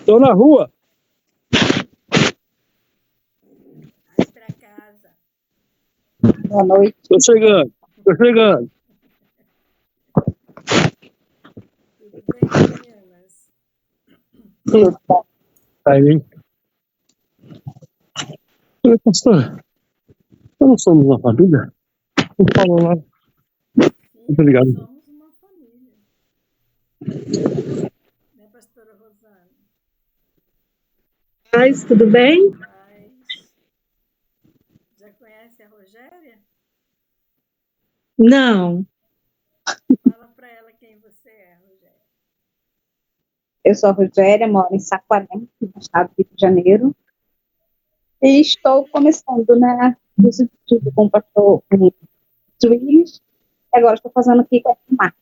Tô na rua. Vai pra casa. Boa noite. Tô chegando. Tudo bem, meninas? Tudo bom. Aí, hein? Falei, pastor, nós não somos uma família? Não falou lá. Sim, Muito nós ligado. somos uma família. Né, pastora Rosana? Mas, tudo bem? Mas já conhece a Rogéria? Não. Fala pra ela quem você é, Rogéria. Eu sou a Rogéria, moro em Saquarema, no estado do Rio de Janeiro. E estou começando, né, os estudos com o pastor Luiz. Agora estou fazendo aqui com a Mar.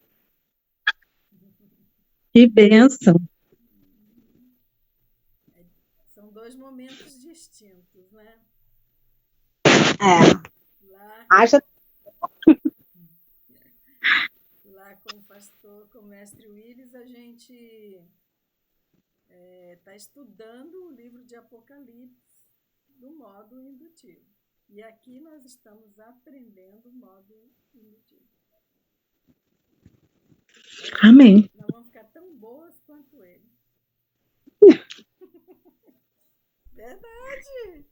Que bênção. São dois momentos distintos, né? Lá, lá com o pastor, com o mestre Willis, a gente está estudando o livro de Apocalipse do modo indutivo. E aqui nós estamos aprendendo o modo indutivo. Amém. Nós vamos ficar tão boas quanto ele. Verdade!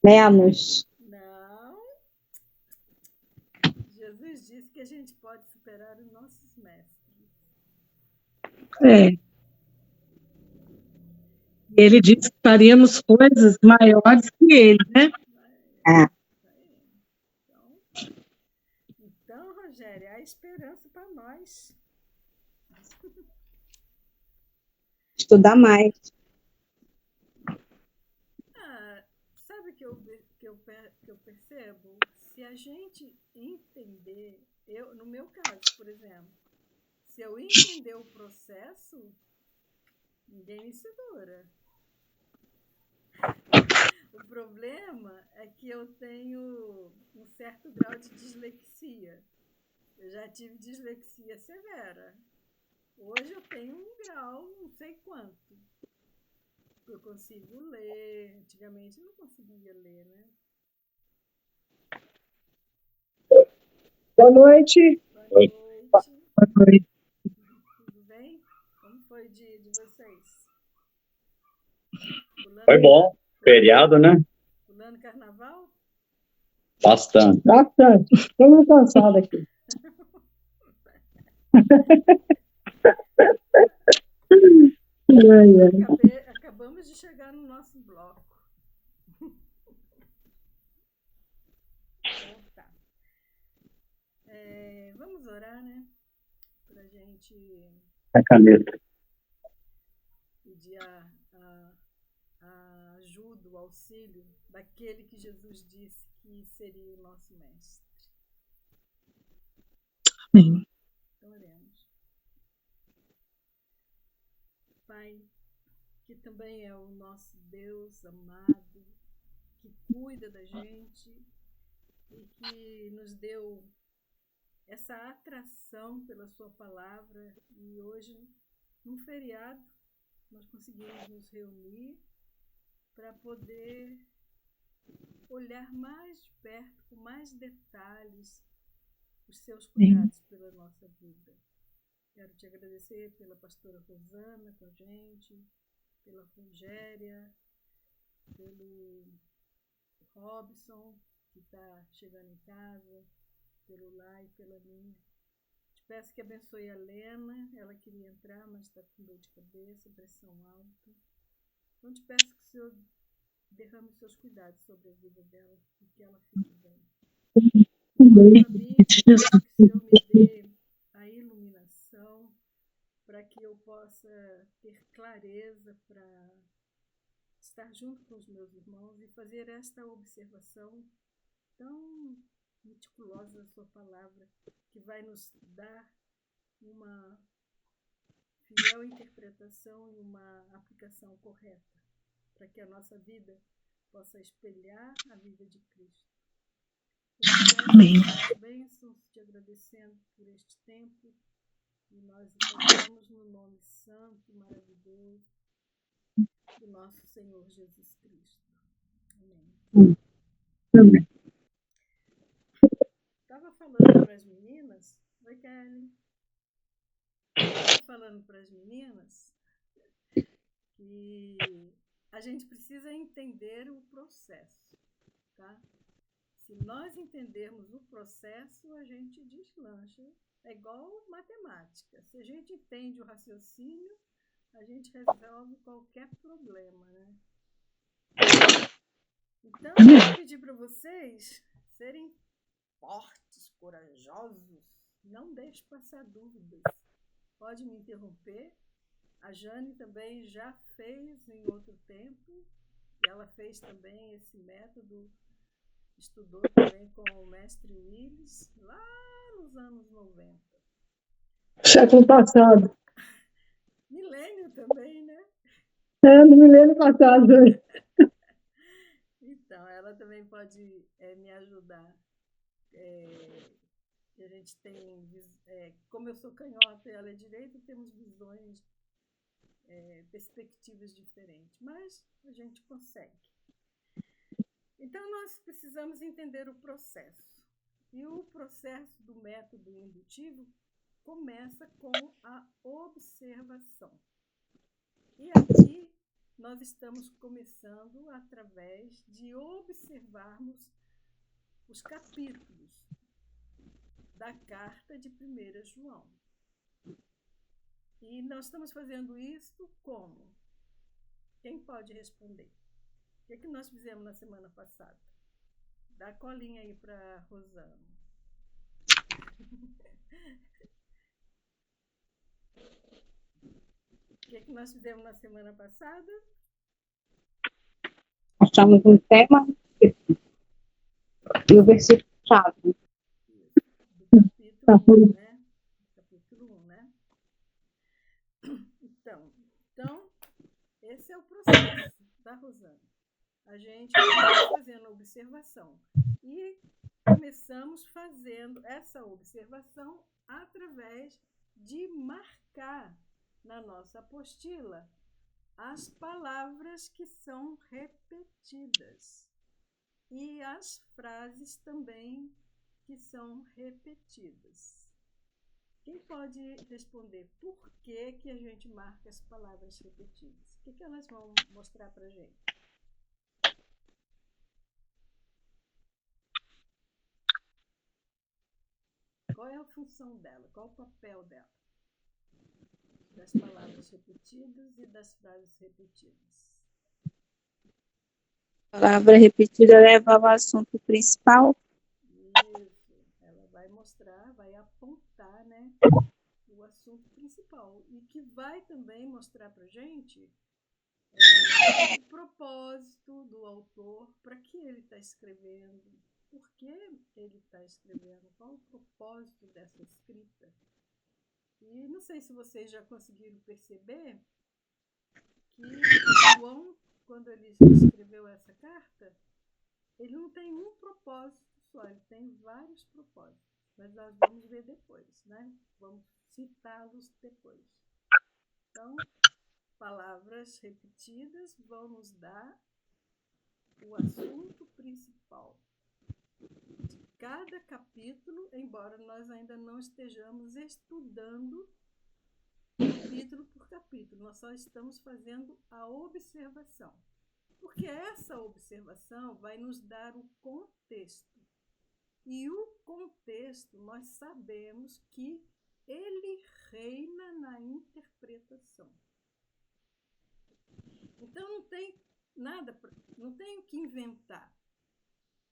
Menos. Não. Jesus disse que a gente pode superar os nossos mestres. É. Ele disse que faríamos coisas maiores que ele, né? Então, Rogéria, há esperança para nós. Estudar mais. Sabe o que eu percebo? Se a gente entender, no meu caso, por exemplo, se eu entender o processo, ninguém me segura. O problema é que eu tenho um certo grau de dislexia. Eu já tive dislexia severa. Hoje eu tenho um grau, não sei quanto. Eu consigo ler. Antigamente eu não conseguia ler, né? Boa noite. Boa noite. Boa noite. Tudo bem? Como foi o dia de vocês? Foi bom. Feriado, né? Pulando carnaval? Bastante. Estou muito cansada aqui. Acabamos de chegar no nosso bloco. Então, tá. Vamos orar, né? Pra gente A caneta. pedir a ajuda, o auxílio daquele que Jesus disse que seria o nosso mestre. Amém. Então, oremos. Pai, que também é o nosso Deus amado, que cuida da gente e que nos deu essa atração pela sua palavra. E hoje, num feriado, nós conseguimos nos reunir para poder olhar mais de perto, com mais detalhes, os seus cuidados pela nossa vida. Quero te agradecer pela pastora Rosana com a gente, pela Rogéria, pelo Robson, que está chegando em casa, pelo Lai, pela minha. Te peço que abençoe a Lena, ela queria entrar, mas está com dor de cabeça, pressão alta. Então te peço que o Senhor derrame os seus cuidados sobre a vida dela e que ela fique bem. Quanto a mim, te peço que o Senhor me dê a iluminação para que eu possa ter clareza para estar junto com os meus irmãos e fazer esta observação tão meticulosa da sua palavra, que vai nos dar uma fiel interpretação e uma aplicação correta, para que a nossa vida possa espelhar a vida de Cristo. Amém. Bênçãos, te agradecendo por este tempo, e nós oramos no nome santo, maravilhoso do nosso Senhor Jesus Cristo. Amém. Amém. Estava falando para as meninas, oi Kelly, estava falando para as meninas que a gente precisa entender o processo, tá? Se nós entendermos o processo, a gente deslancha. É igual matemática. Se a gente entende o raciocínio, a gente resolve qualquer problema, né? Então, eu vou pedir para vocês serem fortes, corajosos. Não deixe passar dúvidas. Pode me interromper. A Jane também já fez em outro tempo. Ela fez também esse método, estudou também com o mestre Willis, lá nos anos 90. Século passado. Milênio também, né? No milênio passado. Então, ela também pode me ajudar. Que a gente tem, como eu sou canhota e ela é direita, temos visões, perspectivas diferentes, mas a gente consegue. Então, nós precisamos entender o processo. E o processo do método indutivo começa com a observação. E aqui nós estamos começando através de observarmos os capítulos da carta de 1 João. E nós estamos fazendo isso como? Quem pode responder? O que nós fizemos na semana passada? Dá a colinha aí para Rosana. O que nós fizemos na semana passada? Achamos um tema e o versículo-chave. Do capítulo 1, né? Capítulo 1, né? Então, esse é o processo da Rosana. A gente começa fazendo observação. E começamos fazendo essa observação através de marcar na nossa apostila as palavras que são repetidas e as frases também que são repetidas. Quem pode responder por que a gente marca as palavras repetidas? O que elas vão mostrar para a gente? Qual é a função dela? Qual o papel dela? Das palavras repetidas e das frases repetidas. A palavra repetida leva ao assunto principal. Isso. Ela vai mostrar, vai apontar, né, o assunto principal. E que vai também mostrar para a gente o propósito do autor, para que ele está escrevendo, por que ele está escrevendo, qual o propósito dessa escrita. E não sei se vocês já conseguiram perceber que João, quando ele escreveu essa carta, ele não tem um propósito só, ele tem vários propósitos. Mas nós vamos ver depois, né? Vamos citá-los depois. Então, palavras repetidas vão nos dar o assunto principal de cada capítulo, embora nós ainda não estejamos estudando capítulo por capítulo, nós só estamos fazendo a observação. Porque essa observação vai nos dar o contexto. E o contexto, nós sabemos que ele reina na interpretação. Então não tem nada, não tem o que inventar.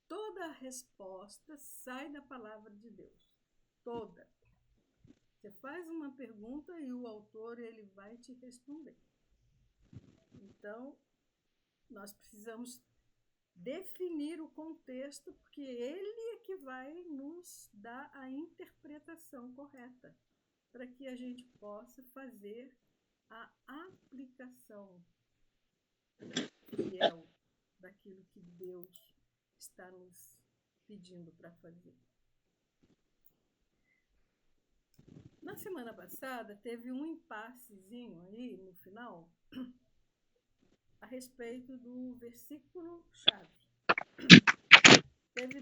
Toda a resposta sai da palavra de Deus. Toda. Você faz uma pergunta e o autor ele vai te responder. Então, nós precisamos definir o contexto, porque ele é que vai nos dar a interpretação correta, para que a gente possa fazer a aplicação fiel daquilo que Deus está nos pedindo para fazer. Na semana passada, teve um impassezinho aí no final, a respeito do versículo-chave. Teve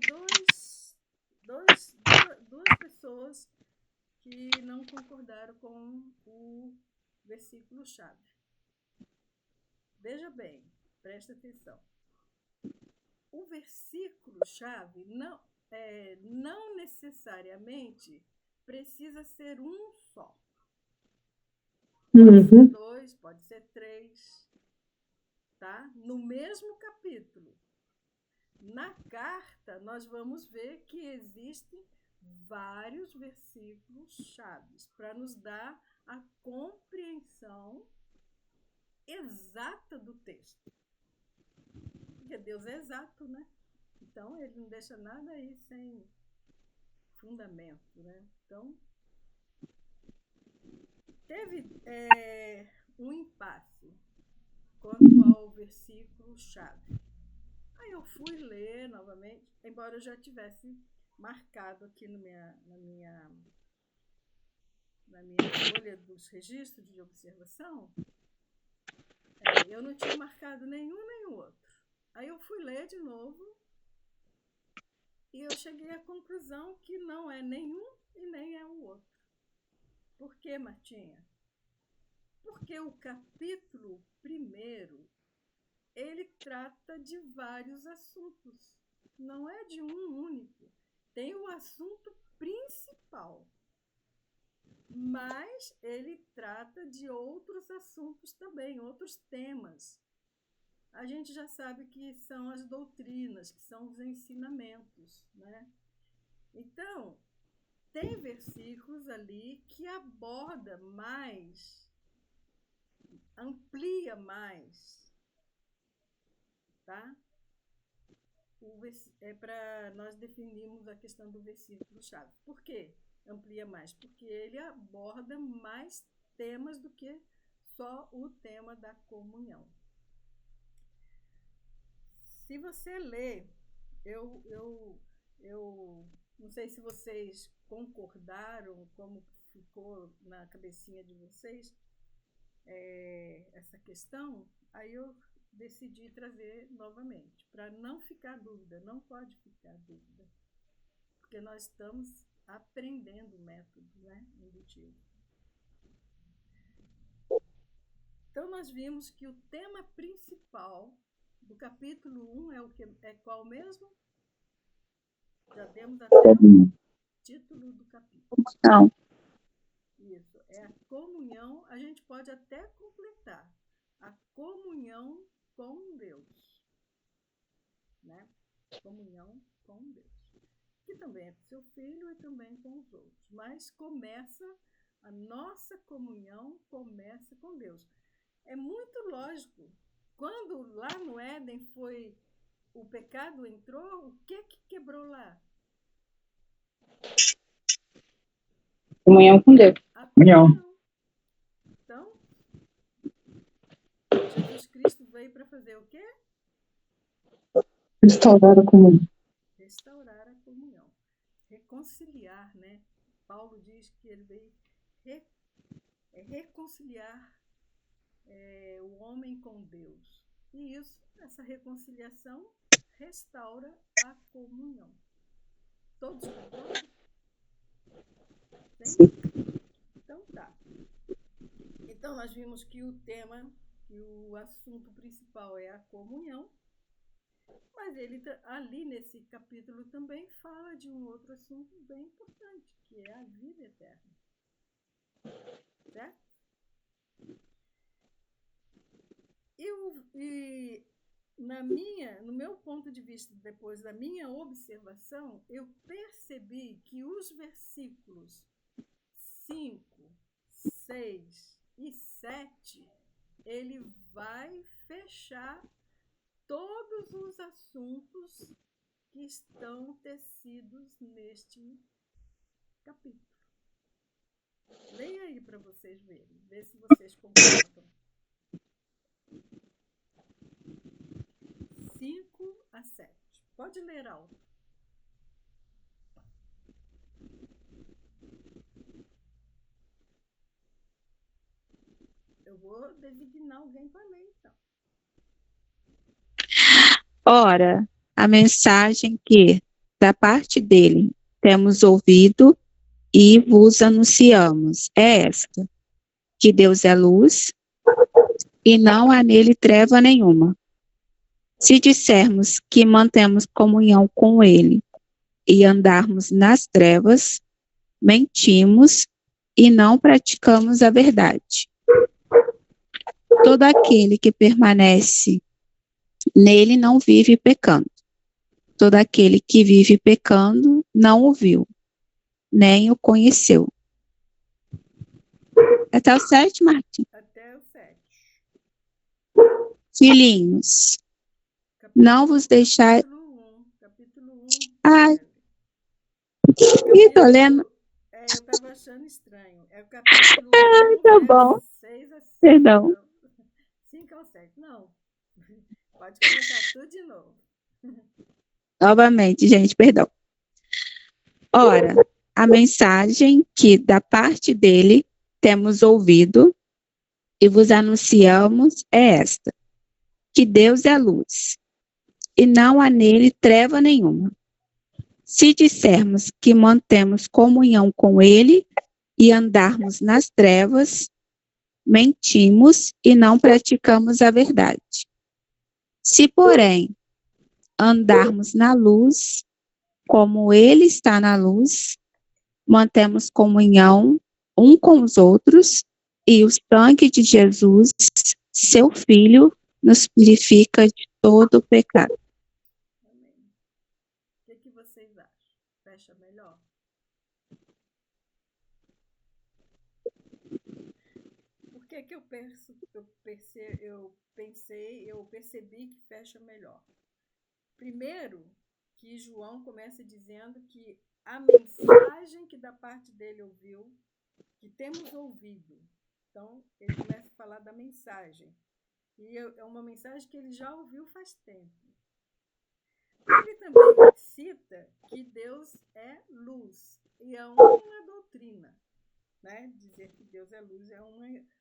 duas pessoas que não concordaram com o versículo-chave. Veja bem, presta atenção. O versículo-chave não necessariamente precisa ser um só. Pode ser 2, pode ser 3, tá? No mesmo capítulo. Na carta, nós vamos ver que existem vários versículos chaves para nos dar a compreensão exata do texto. Porque Deus é exato, né? Então, ele não deixa nada aí sem fundamento, né? Então, teve um impasse quanto ao versículo-chave. Aí eu fui ler novamente, embora eu já tivesse marcado aqui na minha folha dos registros de observação, eu não tinha marcado nenhum nem o outro. Aí eu fui ler de novo e eu cheguei à conclusão que não é nenhum e nem é o outro. Por quê, Martinha? Porque o capítulo 1, ele trata de vários assuntos. Não é de um único. Tem o assunto principal. Mas ele trata de outros assuntos também, outros temas. A gente já sabe que são as doutrinas, que são os ensinamentos, né? Então, tem versículos ali que aborda mais, amplia mais, tá? É para nós definirmos a questão do versículo-chave. Por quê? Amplia mais? Porque ele aborda mais temas do que só o tema da comunhão. Se você ler, eu não sei se vocês concordaram, como ficou na cabecinha de vocês essa questão, aí eu decidi trazer novamente, para não ficar dúvida, não pode ficar dúvida, porque nós estamos aprendendo o método, né, indutivo. Então, nós vimos que o tema principal do capítulo 1 é qual mesmo? Já demos até o título do capítulo. Não. Isso, é a comunhão, a gente pode até completar, a comunhão com Deus, né? Comunhão com Deus, que também é com seu filho e também com os outros, mas a nossa comunhão começa com Deus. É muito lógico, quando lá no Éden o pecado entrou, o que quebrou lá? Comunhão com Deus. A Comunhão. Então, Jesus Cristo veio para fazer o quê? Restaurar a comunhão. Restaurar a comunhão. Reconciliar, né? Paulo diz que ele veio reconciliar o homem com Deus. E essa reconciliação restaura a comunhão. Todos concordam? Sim? Então tá. Então nós vimos que o tema, que o assunto principal é a comunhão, mas ele ali nesse capítulo também fala de um outro assunto bem importante, que é a vida eterna. Certo? E no meu ponto de vista, depois da minha observação, eu percebi que os versículos 5, 6 e 7, ele vai fechar todos os assuntos que estão tecidos neste capítulo. Leia aí para vocês verem, ver se vocês concordam. 5 a 7. Pode ler alto. Eu vou designar alguém para ler, então. Ora, a mensagem que, da parte dele, temos ouvido e vos anunciamos é esta: que Deus é luz e não há nele treva nenhuma. Se dissermos que mantemos comunhão com ele e andarmos nas trevas, mentimos e não praticamos a verdade. Todo aquele que permanece nele não vive pecando. Todo aquele que vive pecando não o viu, nem o conheceu. Até o 7, Martim. Até o 7. Filhinhos, não vos deixai... Capítulo 1. Ai, tô lendo. Eu estava achando estranho. É o capítulo 1, tá bom. 6 a 7. Perdão. 5 ao 7. Não. Pode começar tudo de novo. Novamente, gente, perdão. Ora, a mensagem que da parte dele temos ouvido e vos anunciamos é esta: que Deus é luz e não há nele treva nenhuma. Se dissermos que mantemos comunhão com ele e andarmos nas trevas, mentimos e não praticamos a verdade. Se, porém, andarmos na luz, como ele está na luz, mantemos comunhão um com os outros, e o sangue de Jesus, seu Filho, nos purifica de todo o pecado. Amém. O que vocês acham? Fecha melhor? Por que eu percebi que fecha melhor? Primeiro, que João começa dizendo que a mensagem que da parte dele ouviu, que temos ouvido. Então, ele começa a falar da mensagem. E é uma mensagem que ele já ouviu faz tempo. Ele também cita que Deus é luz. E é uma doutrina. Né? Dizer que Deus é luz é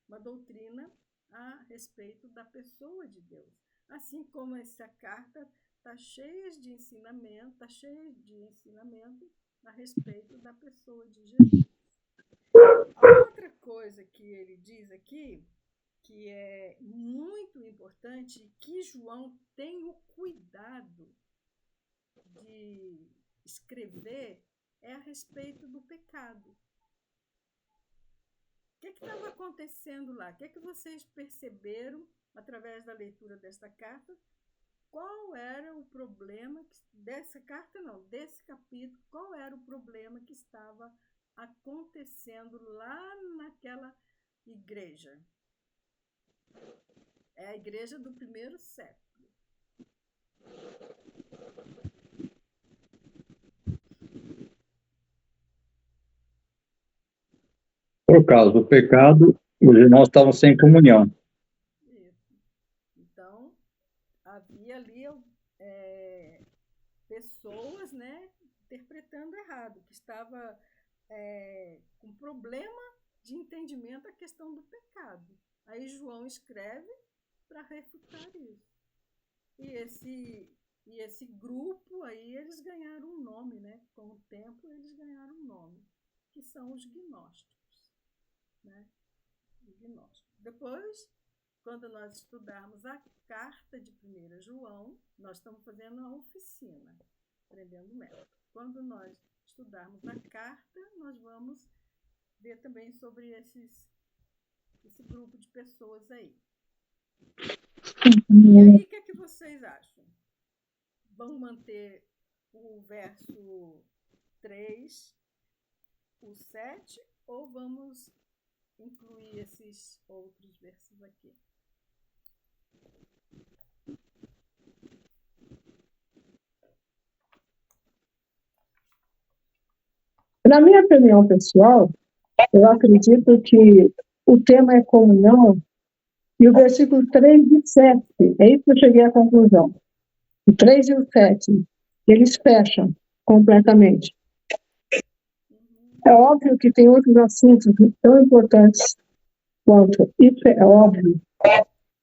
uma doutrina a respeito da pessoa de Deus. Assim como essa carta está cheia de ensinamento a respeito da pessoa de Jesus. A outra coisa que ele diz aqui, que é muito importante, que João tem o cuidado de escrever, é a respeito do pecado. O que estava acontecendo lá? O que vocês perceberam através da leitura desta carta? Qual era o problema dessa carta, não, desse capítulo? Qual era o problema que estava acontecendo lá naquela igreja? É a igreja do primeiro século. Por causa do pecado, os irmãos estavam sem comunhão. Isso. Então, havia ali pessoas, né, interpretando errado, que estava com problema de entendimento da questão do pecado. Aí João escreve para refutar isso. E esse grupo aí, eles ganharam um nome, né? Com o tempo, eles ganharam um nome, que são os gnósticos. Né? Depois, quando nós estudarmos a carta de 1 João, nós estamos fazendo uma oficina, aprendendo método. Quando nós estudarmos a carta, nós vamos ver também sobre esse grupo de pessoas aí. E aí, o que vocês acham? Vamos manter o verso 3, o 7, ou vamos incluir esses outros versos aqui? Na minha opinião pessoal, eu acredito que o tema é comunhão, e o versículo 3 e 7, é isso que eu cheguei à conclusão. O 3 e o 7, eles fecham completamente. É óbvio que tem outros assuntos tão importantes quanto isso, é óbvio.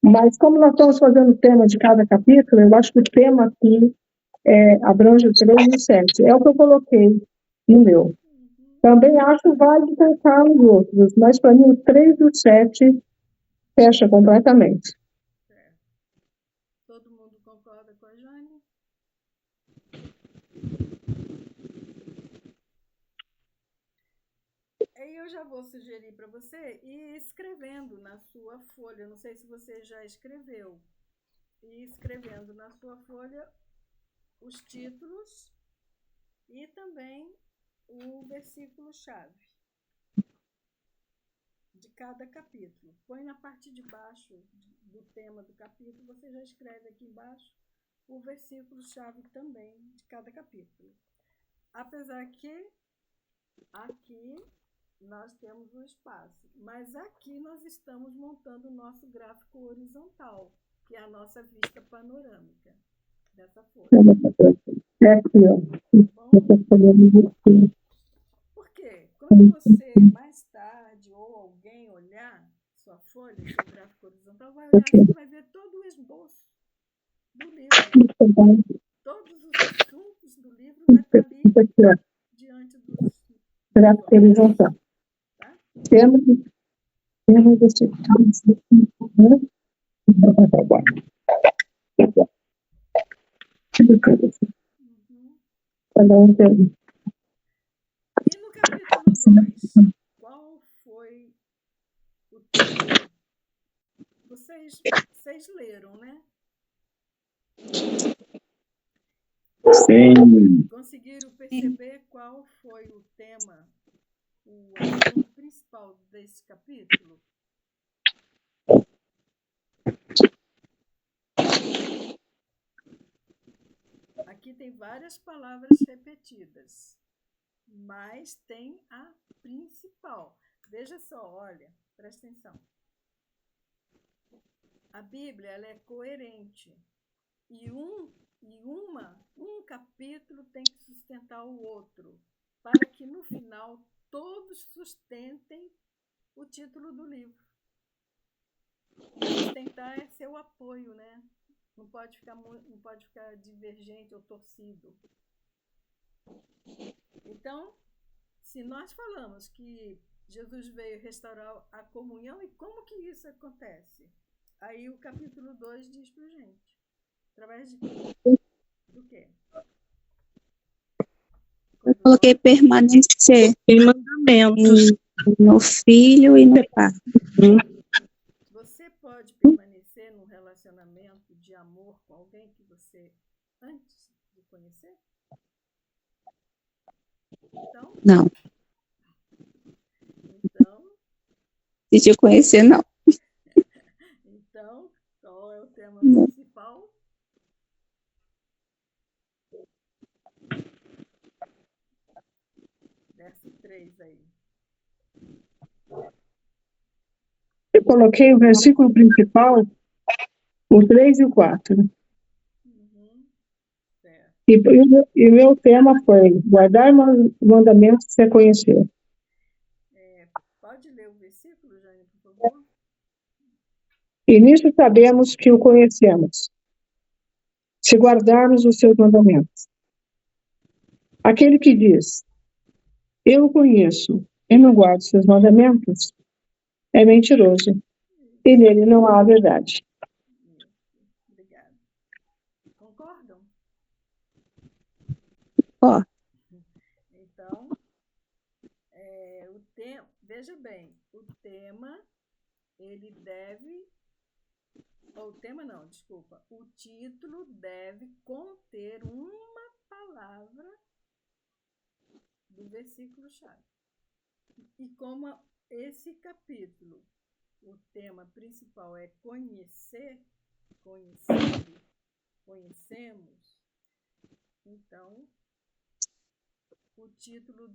Mas como nós estamos fazendo o tema de cada capítulo, eu acho que o tema aqui abrange o 3 e o 7. É o que eu coloquei no meu. Também acho válido pensar nos outros, mas para mim o 3 e o 7 fecha completamente. Certo. Todo mundo concorda com a Jane? Aí eu já vou sugerir para você ir escrevendo na sua folha. Não sei se você já escreveu. Ir escrevendo na sua folha os títulos e também o versículo-chave de cada capítulo. Põe na parte de baixo do tema do capítulo, você já escreve aqui embaixo o versículo-chave também de cada capítulo. Apesar que aqui nós temos um espaço, mas aqui nós estamos montando o nosso gráfico horizontal, que é a nossa vista panorâmica dessa folha. É aqui, ó. Bom, porque quando você mais tarde ou alguém olhar sua folha, seu gráfico horizontal, vai olhar, você vai ver todo o esboço do livro. Todos os assuntos do livro vai estar ali diante dos gráfico horizontal. tá? Temos esse cada um tem. E no capítulo 2, qual foi o tema? Vocês leram, né? Sim. Conseguiram perceber qual foi o tema, o assunto principal desse capítulo? Aqui tem várias palavras repetidas, mas tem a principal. Veja só, olha, presta atenção. A Bíblia ela é coerente e um capítulo tem que sustentar o outro, para que no final todos sustentem o título do livro. Sustentar é seu apoio, né? Não pode ficar divergente ou torcido. Então, se nós falamos que Jesus veio restaurar a comunhão, e como que isso acontece? Aí o capítulo 2 diz pra gente. Através de do quê? Eu coloquei permanecer em mandamentos. no Filho e no Pai. Você pode permanecer num relacionamento de amor com alguém que você antes de conhecer? Então, Não. então, Se te conhecer, não. então, qual é o tema Não. principal? Verso 3 aí. Eu coloquei o versículo principal, o 3 e o 4. Certo. E o meu tema foi guardar mandamentos e conhecer. Pode ler o versículo, Jane, por favor? E nisso sabemos que o conhecemos, se guardarmos os seus mandamentos. Aquele que diz, eu o conheço e não guardo seus mandamentos, é mentiroso, e nele não há verdade. Obrigada. Concordam? Ó, Então, veja bem, o tema, ele deve, ou o tema não, desculpa, o título deve conter uma palavra do versículo-chave. E como esse capítulo, o tema principal é conhecer, conhecendo, conhecemos, então o título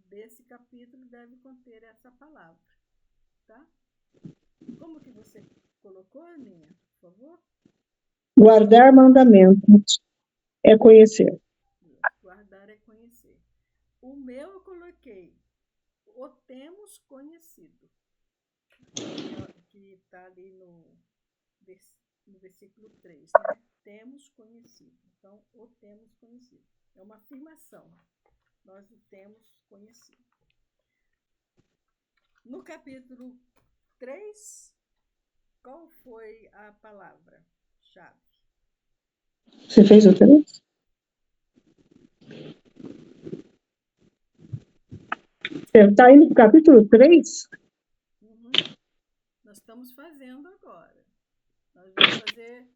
desse capítulo deve conter essa palavra, tá? Como que você colocou, Aninha, por favor? Guardar mandamentos é conhecer. Guardar é conhecer. O meu eu coloquei, o temos conhecido, que está ali no versículo 3, né? Temos conhecido. Então, o temos conhecido. É uma afirmação. Nós o temos conhecido. No capítulo 3, qual foi a palavra-chave? Você fez o 3? Está indo para o capítulo 3? Nós estamos fazendo agora. Nós vamos fazer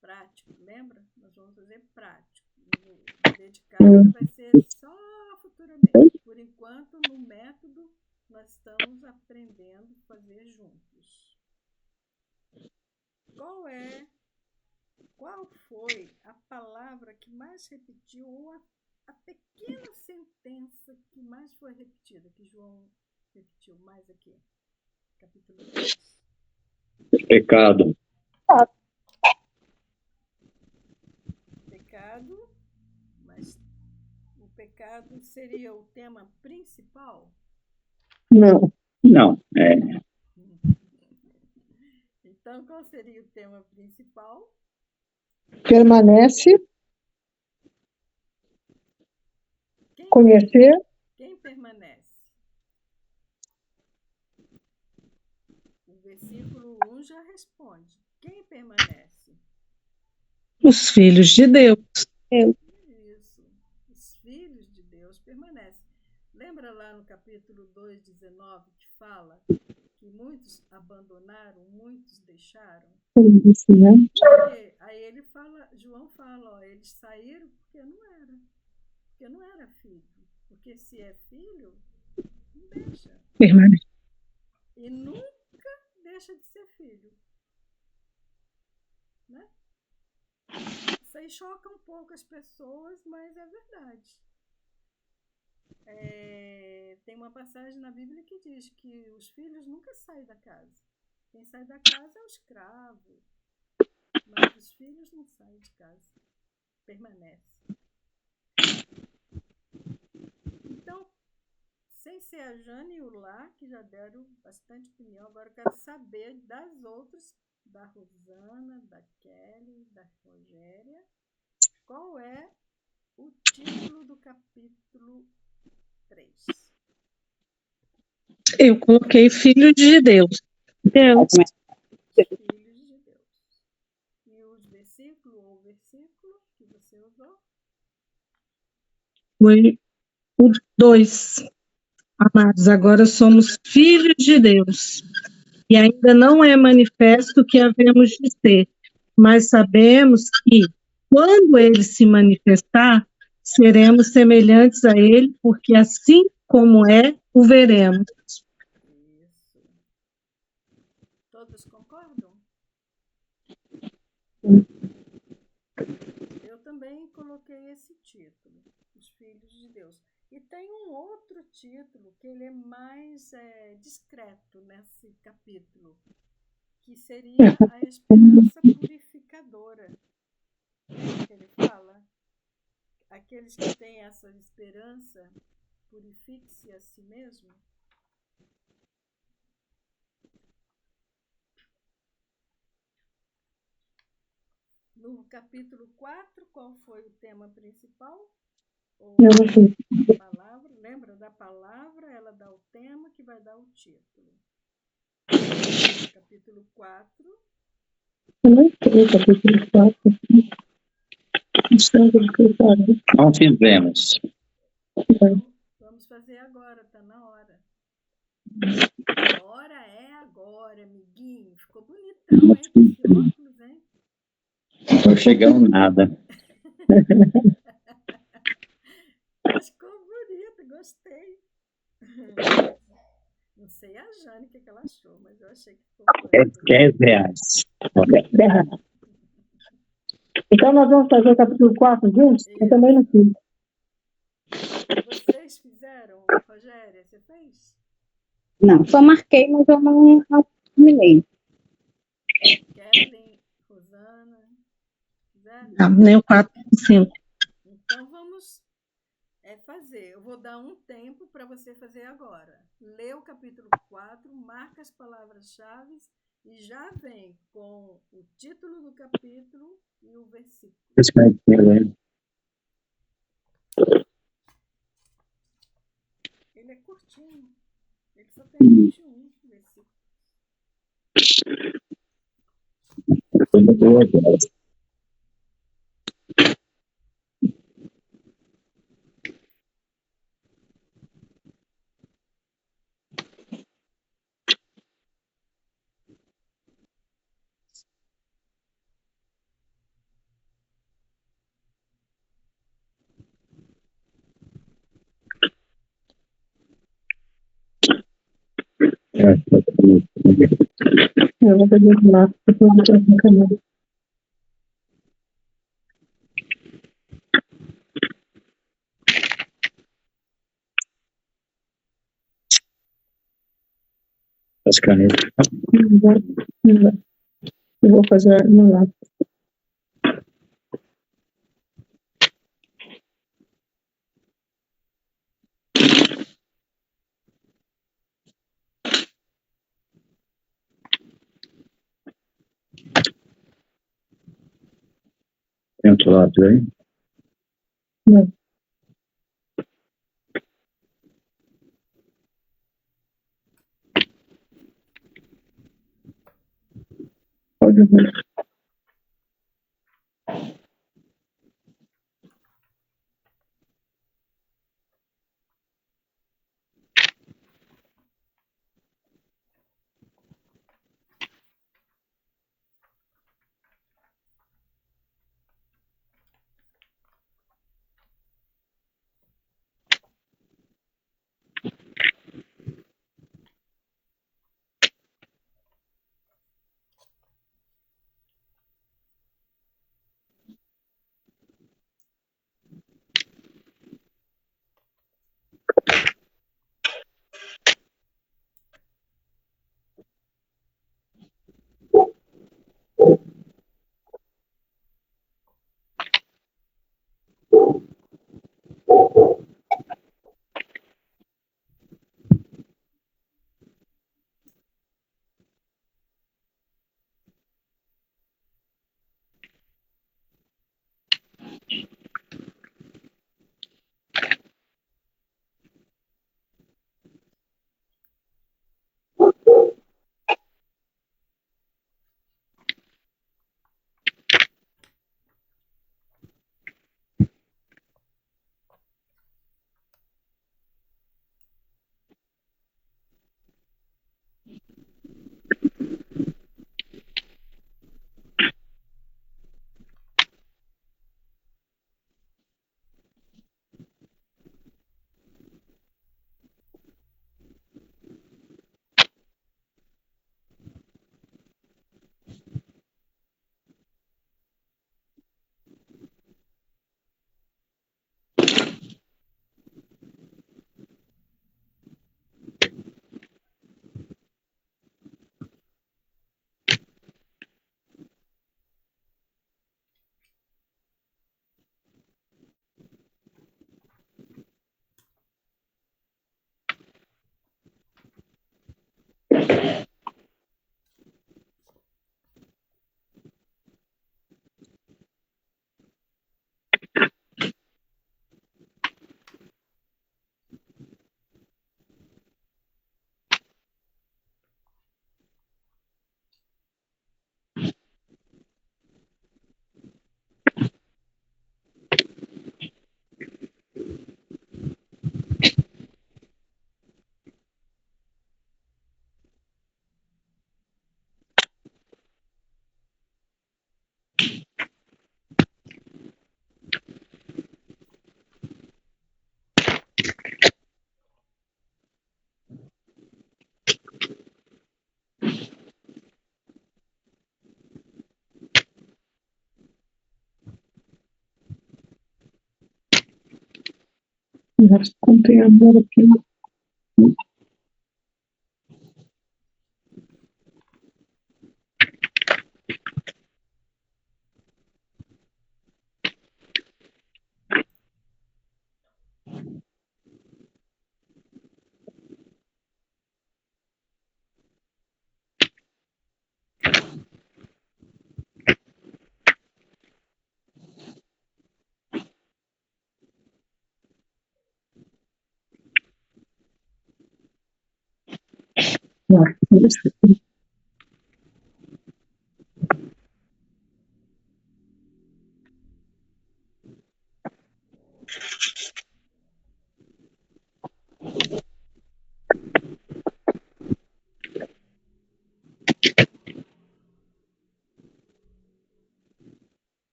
prático, lembra? Nós vamos fazer prático. O dedicado vai ser só futuramente. Por enquanto, no método, nós estamos aprendendo a fazer juntos. Qual foi a palavra que mais repetiu, ou a pequena sentença que mais foi repetida, que João repetiu mais aqui? Capítulo 3. Pecado. Pecado, mas o pecado seria o tema principal? Não. Não, Então, qual seria o tema principal? Permanece. Conhecer. Quem permanece? O versículo 1 já responde. Quem permanece? Os filhos de Deus. Isso. Os filhos de Deus permanecem. Lembra lá no capítulo 2, 19, que fala que muitos abandonaram, muitos deixaram? Isso, né? Porque aí João fala, ó, eles saíram porque não era filho. Porque se é filho, não deixa. Permanece. E nunca deixa de ser filho. Né? Isso aí choca um pouco as pessoas, mas é verdade. Tem uma passagem na Bíblia que diz que os filhos nunca saem da casa. Quem sai da casa é o escravo. Mas os filhos não saem de casa. Permanecem. Então, sem ser a Jane e o Lá, que já deram bastante opinião, agora eu quero saber das outras, da Rosana, da Kelly, da Rogéria, qual é o título do capítulo 3? Eu coloquei filhos de Deus. Filhos de Deus. E os versículos, ou o versículo que você usou? Foi o 2. Amados, agora somos filhos de Deus. E ainda não é manifesto o que havemos de ser, mas sabemos que, quando ele se manifestar, seremos semelhantes a ele, porque assim como é, o veremos. Isso. Todos concordam? Eu também coloquei esse título, Os Filhos de Deus. E tem um outro título que ele é mais discreto nesse capítulo, que seria a esperança purificadora. Lembra que ele fala? Aqueles que têm essa esperança, purifique-se a si mesmo. No capítulo 4, qual foi o tema principal? Ou a palavra? Lembra da palavra? Ela dá o tema que vai dar o título. Capítulo 4. Eu não sei, capítulo 4. não fizemos. Então, vamos fazer agora, tá na hora. A hora é agora, amiguinho. Ficou bonitão, hein? Com esse óculos, hein? Não chegamos nada. Mas ficou bonito, gostei. Não sei a Jane o que ela achou, mas eu achei que ficou bonito. R$10. Então, nós vamos fazer o capítulo 4 juntos? Eu também não fiz. Vocês fizeram, Rogéria? Você fez? Não, só marquei, mas eu não terminei. Kellen, Rosana, fizeram? Não, nem o 4 e 5. Então vamos fazer. Eu vou dar um tempo para você fazer agora. Lê o capítulo 4, marca as palavras-chave e já vem com o título do capítulo e o versículo. Ele é curtinho, ele só tem 21 versículos. Eu vou fazer lá, porque eu não estou com câmera. As canetas. Não vai. Eu vou fazer no lápis. Tem outro lado aí? Não. Pode ver. Já contei amor aqui.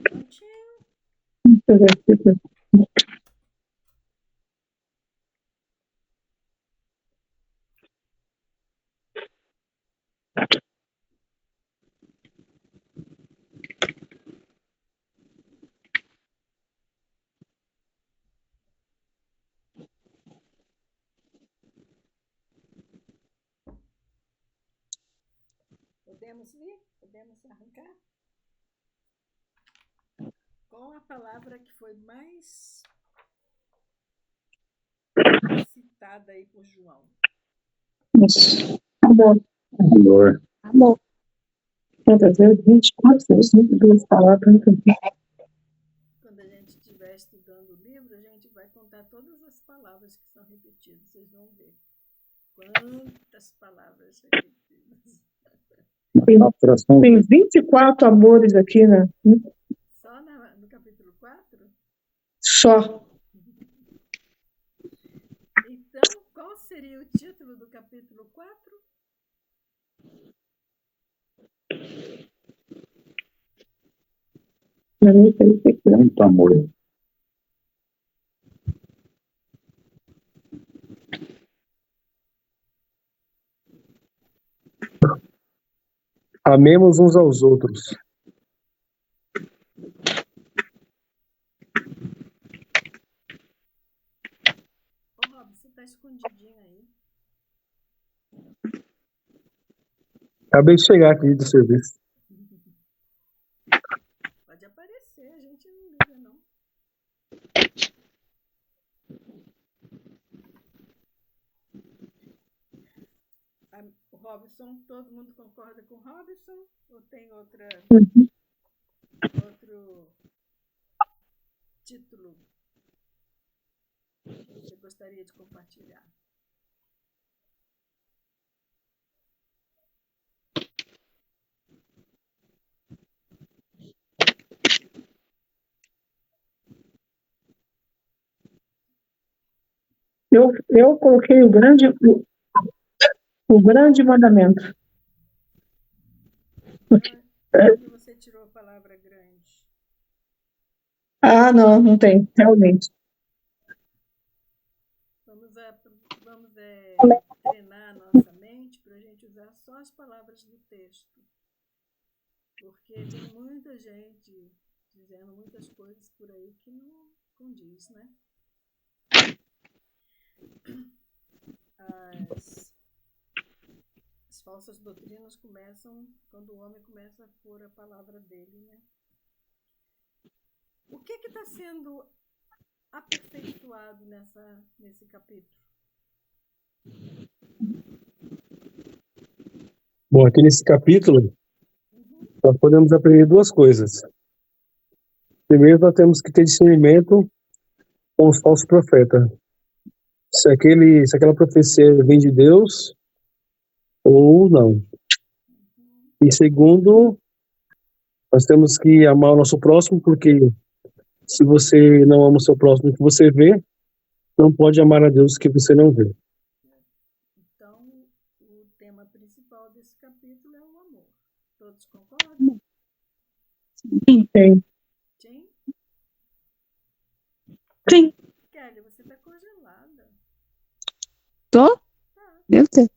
Prontinho. Podemos ir? Podemos arrancar? Qual a palavra que foi mais citada aí por João? Isso. Amor. Amor. Amor. Quantas vezes? 24 vezes, 22 palavras. Quando a gente estiver estudando o livro, a gente vai contar todas as palavras que são repetidas. Vocês vão ver quantas palavras repetidas. Tem 24 amores aqui, né? Só no capítulo 4? Só. Então, qual seria o título do capítulo 4? Muito amor. Amemos uns aos outros. Ô, Rob, você tá escondidinho aí. Acabei de chegar aqui do serviço. Pode aparecer, a gente não liga, não. O Robson, todo mundo concorda com o Robson? Ou tem outro título que você gostaria de compartilhar? Eu coloquei o grande mandamento. Onde você tirou a palavra grande? Não tem, realmente. Vamos treinar a nossa mente para a gente usar só as palavras do texto. Porque tem muita gente dizendo muitas coisas por aí que não condiz, né? As falsas doutrinas começam quando o homem começa a pôr a palavra dele, né? O que está sendo aperfeiçoado nesse capítulo? Bom, aqui nesse capítulo, nós podemos aprender duas coisas. Primeiro, nós temos que ter discernimento com os falsos profetas. Se aquela profecia vem de Deus ou não. E segundo, nós temos que amar o nosso próximo, porque se você não ama o seu próximo que você vê, não pode amar a Deus que você não vê. Então, o tema principal desse capítulo é o amor. Todos concordam? Sim. Sim? Sim. Kelly, você está congelada. Tô? Meu Deus.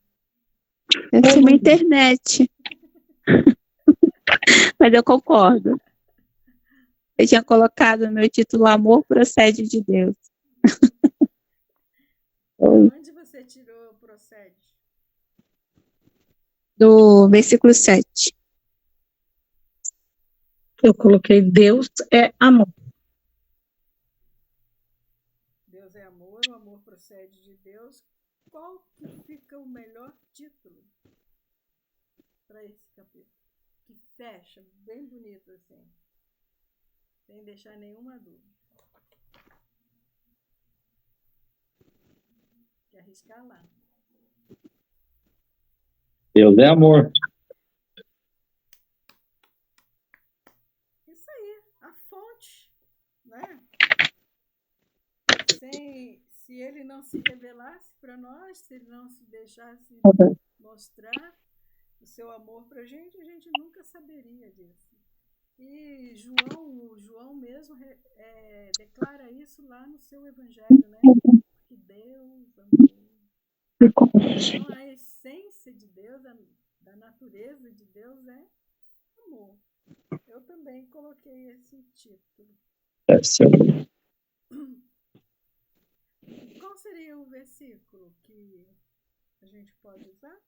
Deve ser minha internet. Mas eu concordo. Eu tinha colocado no meu título Amor Procede de Deus. Onde você tirou procede? Do versículo 7. Eu coloquei Deus é amor. Deus é amor, o amor procede de Deus. Qual que fica o melhor título para esse capítulo? Que fecha bem bonito assim, sem deixar nenhuma dúvida. que arriscar lá. Deus é amor. Isso aí, a fonte, né? Se ele não se revelasse para nós, se ele não se deixasse mostrar o seu amor para a gente nunca saberia disso. E João mesmo declara isso lá no seu evangelho, né? Que Deus amou. Então, a essência de Deus, da natureza de Deus é amor. Eu também coloquei esse título. Qual seria o versículo que a gente pode usar?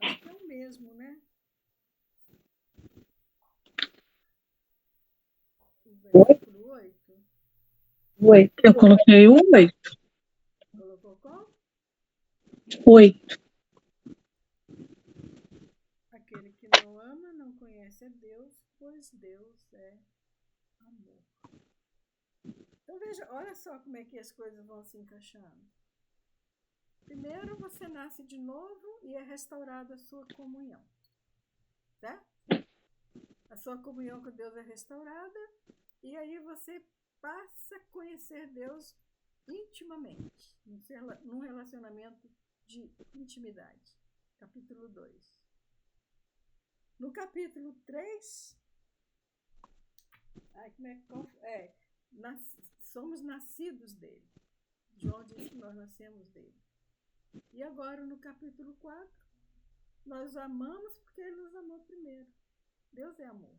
Acho que é o mesmo, né? O versículo 8. Eu coloquei o 8. Colocou qual? 8. Aquele que não ama não conhece a Deus, pois Deus é amor. Então veja, olha só como é que as coisas vão se encaixando. Primeiro você nasce de novo e é restaurada a sua comunhão. Certo? A sua comunhão com Deus é restaurada e aí você passa a conhecer Deus intimamente, num relacionamento de intimidade. Capítulo 2. No capítulo 3, somos nascidos dele. João diz que nós nascemos dele. E agora, no capítulo 4, nós amamos porque ele nos amou primeiro. Deus é amor.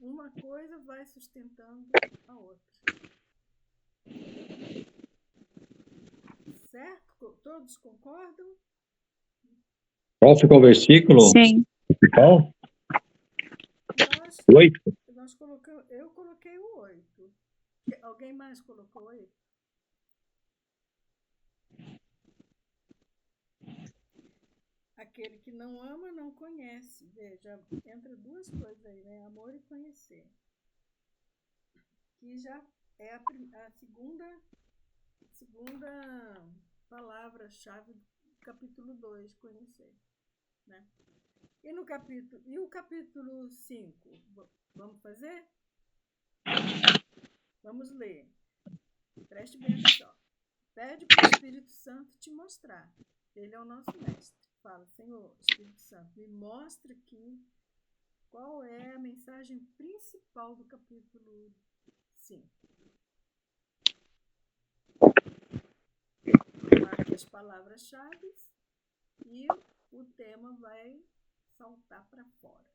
Uma coisa vai sustentando a outra. Certo? Todos concordam? Qual ficou o versículo? Sim. Qual? 8. Eu coloquei o 8. Alguém mais colocou 8? Aquele que não ama não conhece. Veja, entra duas coisas aí, né? Amor e conhecer. Que já é a segunda palavra-chave do capítulo 2, conhecer. Né? E o capítulo 5? Vamos fazer? Vamos ler. Preste bem atenção. Pede para o Espírito Santo te mostrar. Ele é o nosso mestre. Fala, Senhor, Espírito Santo, me mostra aqui qual é a mensagem principal do capítulo 5. Marque as palavras-chave e o tema vai saltar para fora.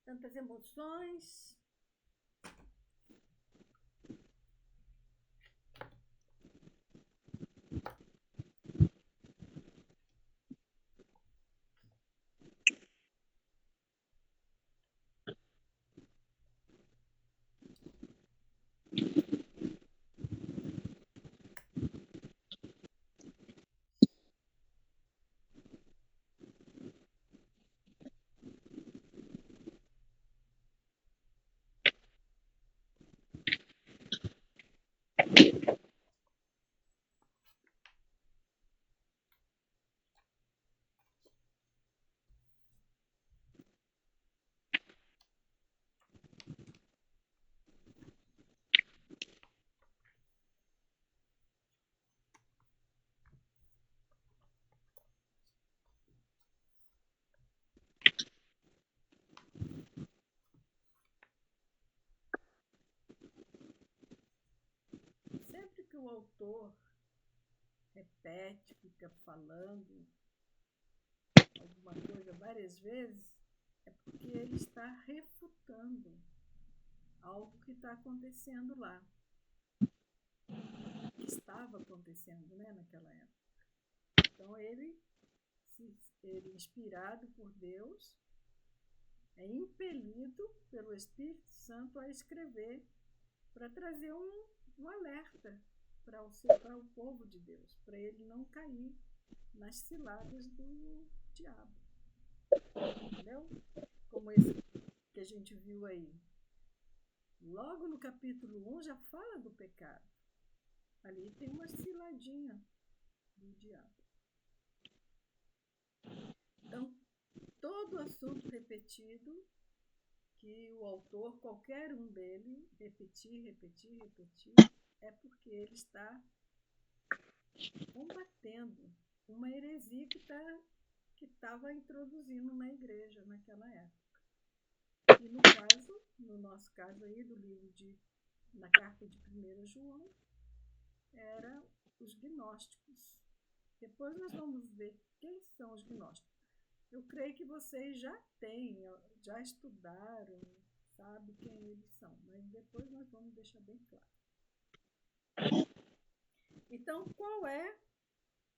Tantas emoções. Sempre que o autor repete, fica falando alguma coisa várias vezes, é porque ele está refutando algo que está acontecendo lá, que estava acontecendo, né, naquela época. Então ele, inspirado por Deus, é impelido pelo Espírito Santo a escrever para trazer um alerta para o povo de Deus, para ele não cair nas ciladas do diabo. Entendeu? Como esse que a gente viu aí. Logo no capítulo 1 já fala do pecado. Ali tem uma ciladinha do diabo. Então, todo assunto repetido que o autor, qualquer um dele, repetir, é porque ele está combatendo uma heresia que estava introduzindo na igreja naquela época. E no nosso caso aí, do livro na carta de 1 João, eram os gnósticos. Depois nós vamos ver quem são os gnósticos. Eu creio que vocês já estudaram, sabem quem eles são, mas depois nós vamos deixar bem claro. Então, qual é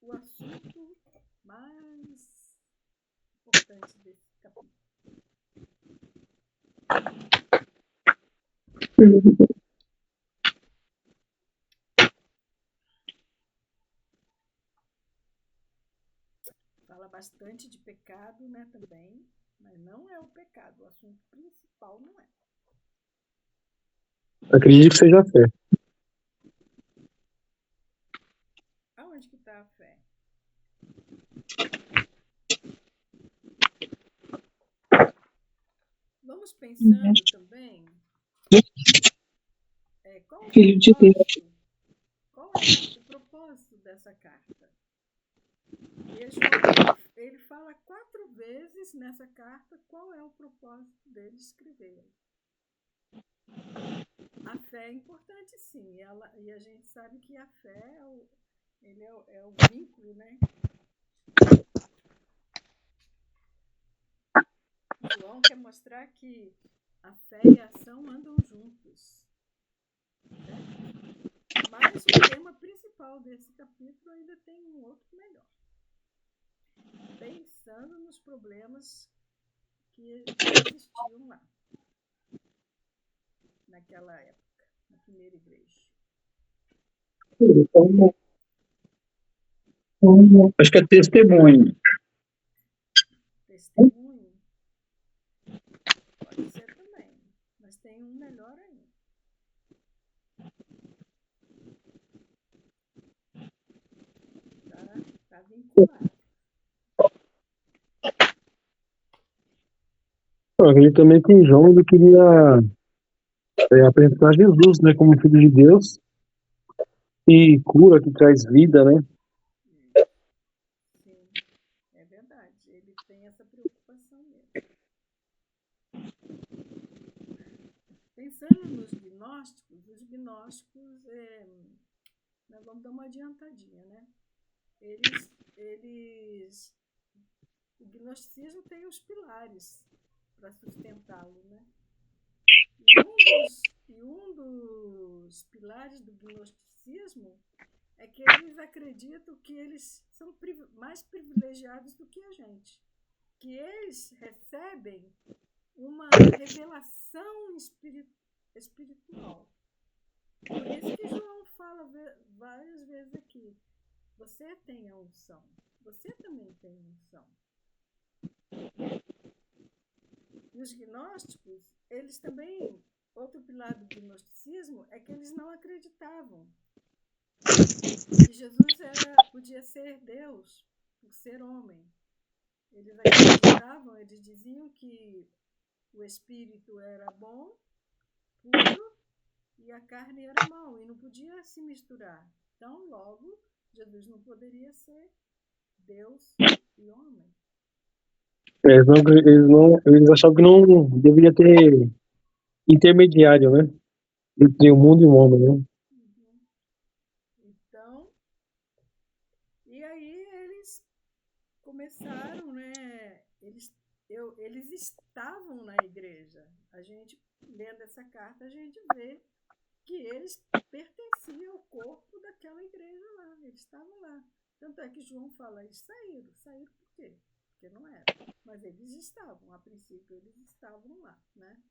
o assunto mais importante desse capítulo? Fala bastante de pecado, né, também, mas não é o pecado, o assunto principal não é. Acredito que seja a fé. Aonde que está a fé? Vamos pensando também qual é o propósito dessa carta. Ele fala 4 vezes nessa carta qual é o propósito dele escrever. A fé é importante, sim, e a gente sabe que a fé é o vínculo, né? João quer mostrar que a fé e a ação andam juntos. Certo? Mas o tema principal desse capítulo ainda tem um outro melhor. Pensando nos problemas que existiam lá, naquela época, na primeira igreja. Acho que é testemunho. Testemunho? Pode ser também, mas tem um melhor ainda. Tá vinculado. Eu acredito também que João ele queria apresentar Jesus, né, como Filho de Deus e cura que traz vida, né? Sim, é verdade. Ele tem essa preocupação mesmo. Pensando nos gnósticos, nós vamos dar uma adiantadinha, né? O gnosticismo tem os pilares para sustentá-lo, né? E um dos pilares do gnosticismo é que eles acreditam que eles são mais privilegiados do que a gente, que eles recebem uma revelação espiritual. Por isso que João fala várias vezes aqui, você tem a unção, você também tem unção. E os gnósticos, eles também, outro pilar do gnosticismo é que eles não acreditavam que Jesus podia ser Deus por ser homem. Eles acreditavam, eles diziam que o espírito era bom, puro, e a carne era mau, e não podia se misturar. Então, logo, Jesus não poderia ser Deus e homem. Eles achavam que não deveria ter intermediário, né? Entre o mundo e o homem, né? Então, e aí eles começaram, né? Eles estavam na igreja. A gente, lendo essa carta, a gente vê que eles pertenciam ao corpo daquela igreja lá, eles estavam lá. Tanto é que João fala, eles saíram. Saíram por quê? Porque não era. Mas eles estavam, a princípio, eles estavam lá, né?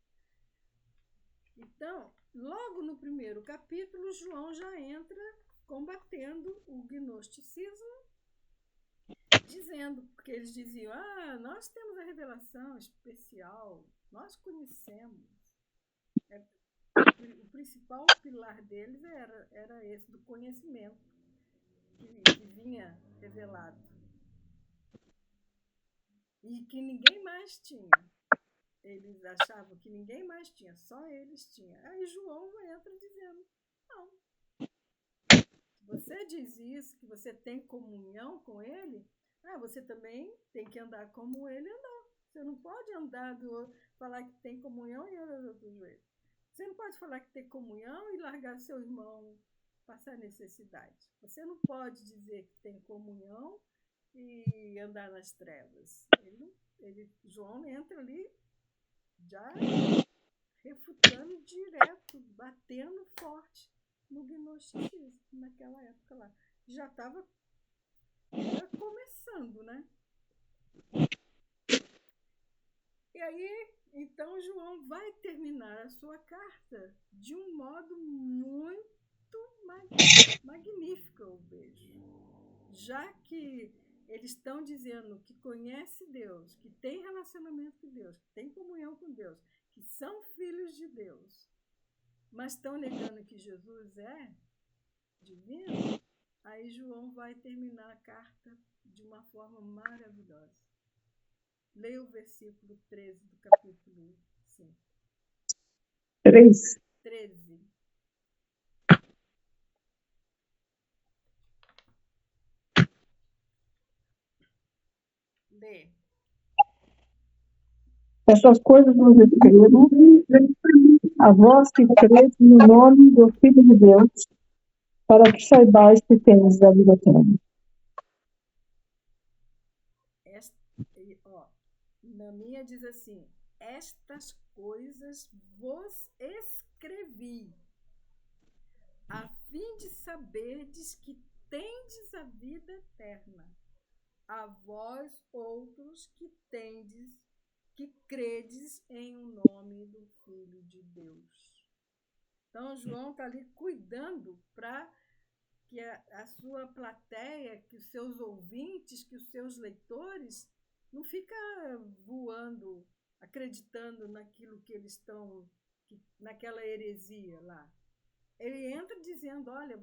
Então, logo no primeiro capítulo, João já entra combatendo o gnosticismo, dizendo, porque eles diziam, nós temos a revelação especial, nós conhecemos. O principal pilar deles era esse, do conhecimento, que vinha revelado. E que ninguém mais tinha. Eles achavam que ninguém mais tinha, só eles tinham. Aí João entra dizendo, não. Se você diz isso, que você tem comunhão com ele, você também tem que andar como ele andou. Você não pode falar que tem comunhão e andar do outro jeito. Você não pode falar que tem comunhão e largar seu irmão passar necessidade. Você não pode dizer que tem comunhão e andar nas trevas. João entra ali já refutando direto, batendo forte no gnosticismo naquela época lá. Já estava começando, né? E aí, então, João vai terminar a sua carta de um modo muito magnífico, eu vejo. Já que eles estão dizendo que conhece Deus, que tem relacionamento com Deus, que tem comunhão com Deus, que são filhos de Deus, mas estão negando que Jesus é divino, aí João vai terminar a carta de uma forma maravilhosa. Leia o versículo 13 do capítulo 5. 13. Lê. Essas coisas vos escrevo, a vós que credes no nome do Filho de Deus, para que saibais que tendes a vida eterna. Na minha diz assim, estas coisas vos escrevi, a fim de saberdes que tendes a vida eterna, a vós outros que credes em o nome do Filho de Deus. Então, João está ali cuidando para que a sua plateia, que os seus ouvintes, que os seus leitores não fica voando, acreditando naquilo que eles estão, naquela heresia lá. Ele entra dizendo, olha,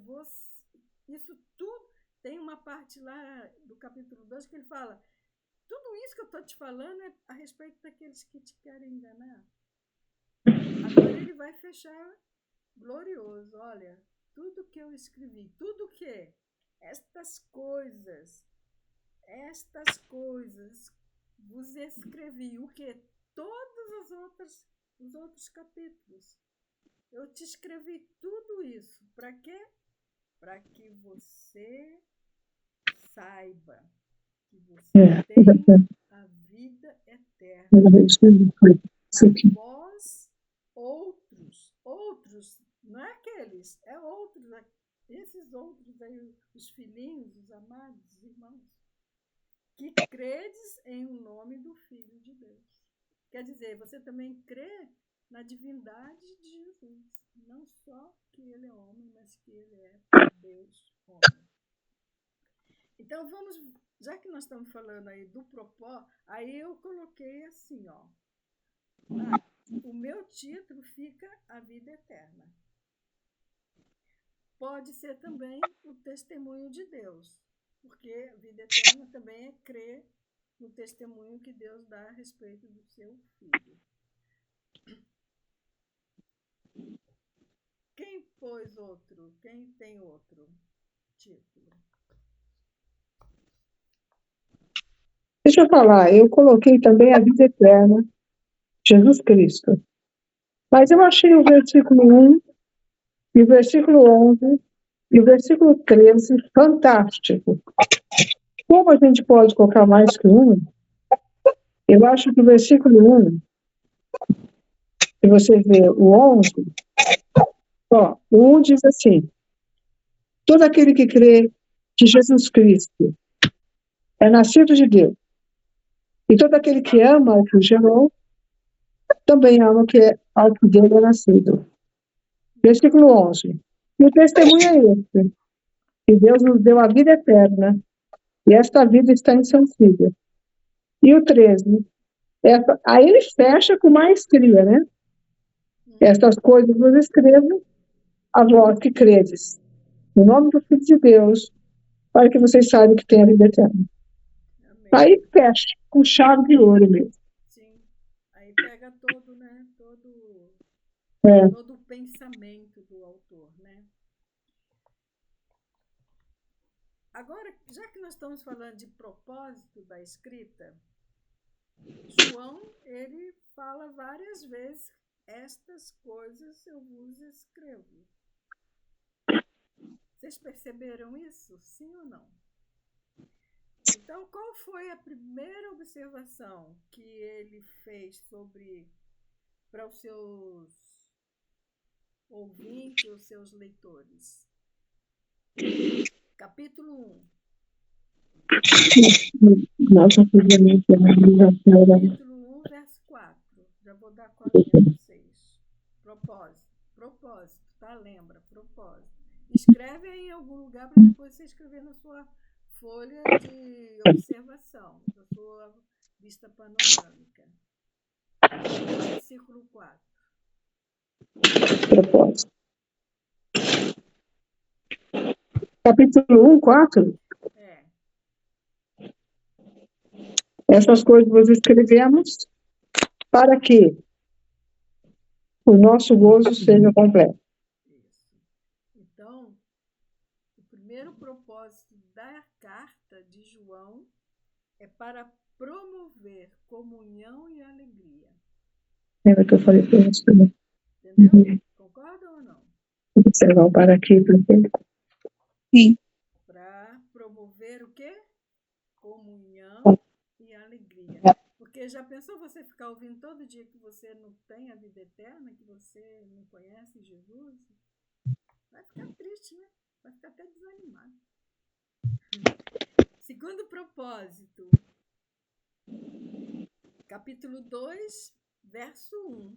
isso tudo, tem uma parte lá do capítulo 2 que ele fala, tudo isso que eu estou te falando é a respeito daqueles que te querem enganar. Agora ele vai fechar glorioso, olha, tudo que eu escrevi, tudo que estas coisas vos escrevi, o que? Todos os outros capítulos. Eu te escrevi tudo isso. Para quê? Para que você saiba que você tem a vida eterna. A vós, outros, não é aqueles, é outros, esses outros aí, os filhinhos, os amados, os irmãos, que credes em o nome do Filho de Deus. Quer dizer, você também crê na divindade de Jesus. Não só que ele é homem, mas que ele é Deus homem. Então, já que nós estamos falando aí do propósito, aí eu coloquei assim, ó. O meu título fica A Vida Eterna. Pode ser também o testemunho de Deus, porque a vida eterna também é crer no testemunho que Deus dá a respeito do seu Filho. Quem pôs outro? Quem tem outro título? Deixa eu falar, eu coloquei também a vida eterna, Jesus Cristo. Mas eu achei o versículo 1 e o versículo 11 e o versículo 13 fantástico. Como a gente pode colocar mais que um? Eu acho que o versículo 1 Se você vê o 11, ó, o 1 diz assim: todo aquele que crê que Jesus Cristo é nascido de Deus, e todo aquele que ama o que o gerou, também ama o que ao que dele é nascido. Versículo 11. E o testemunho é este, que Deus nos deu a vida eterna, e esta vida está em São Filho. E o 13, aí ele fecha com maestria, né? Estas coisas vos escrevo a vós que credes, no nome do Filho de Deus, para que vocês saibam que tem a vida eterna. Amém. Aí fecha, com chave de ouro mesmo. Sim. Aí pega todo, né? É. Todo o pensamento do autor, né? Agora, já que nós estamos falando de propósito da escrita, João, ele fala várias vezes: estas coisas eu vos escrevo. Vocês perceberam isso? Sim ou não? Então, qual foi a primeira observação que ele fez para os seus ouvintes, os seus leitores? Capítulo 1. Nossa, Capítulo 1, verso 4. Já vou dar colinha a vocês. Propósito, tá? Lembra? Propósito. Escreve aí em algum lugar para depois você escrever na sua folha de observação, da sua vista panorâmica. Versículo 4. Propósito. Capítulo 1, 4. É. Essas coisas nós escrevemos para que o nosso gozo seja completo. Isso. Então, o primeiro propósito da carta de João é para promover comunhão e alegria. Lembra que eu falei para você também? Entendeu? Concordam ou não? Observar para aqui, porque... Sim. Para promover o quê? Comunhão e alegria. Porque já pensou você ficar ouvindo todo dia que você não tem a vida eterna, que você não conhece Jesus? Vai ficar triste, né? Vai ficar até desanimado. Segundo propósito, capítulo 2, verso 1.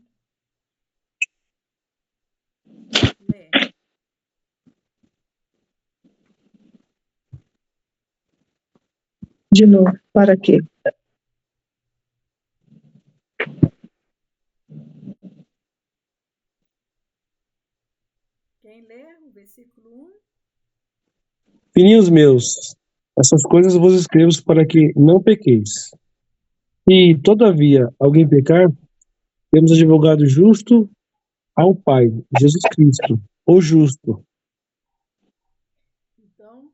Lê. De novo, para quê? Quem lê o versículo 1? Filhinhos meus, essas coisas vos escrevo para que não pequeis. E, todavia, alguém pecar, temos advogado justo ao Pai, Jesus Cristo, o justo. Então,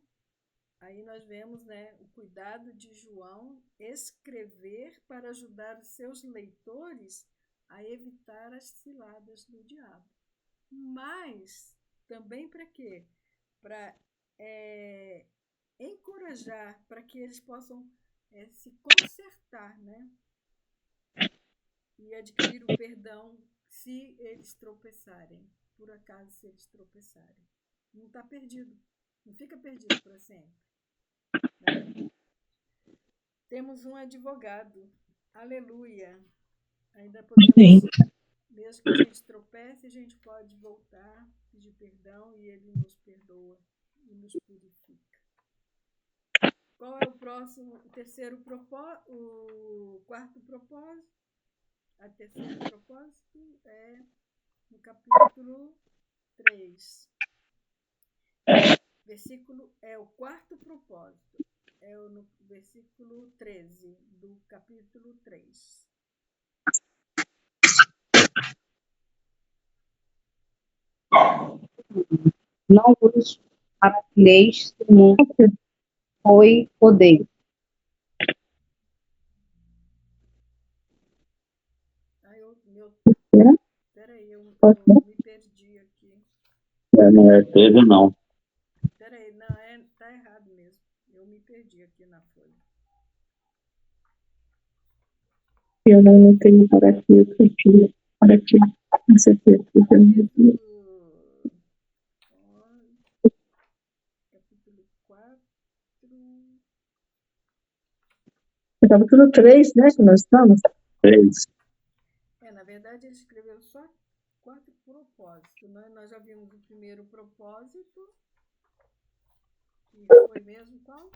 aí nós vemos, né, o cuidado de João escrever para ajudar os seus leitores a evitar as ciladas do diabo. Mas também para quê? Para encorajar, para que eles possam se consertar, né? E adquirir o perdão se eles tropeçarem, por acaso se eles tropeçarem. Não está perdido, não fica perdido para sempre. Né? Temos um advogado, aleluia. Ainda podemos, mesmo que a gente tropece, a gente pode voltar, pedir perdão e ele nos perdoa e nos purifica. Qual é o próximo, o terceiro propósito, o quarto propósito? A terceiro propósito é no capítulo 3. Versículo é o quarto propósito. É no versículo 13 do capítulo 3. Não vos maravilheis se o mundo foi odeio. Peraí, eu me perdi aqui. Não é teve, não. Peraí, não, tá errado mesmo. Eu me perdi aqui na folha. Eu não tenho para aqui, eu prefiro para aqui. Esse texto, Capítulo 4. o capítulo 3, né, que nós estamos? 3. Na verdade, ele escreveu só 4 propósitos. Nós já vimos o primeiro propósito, que foi mesmo qual?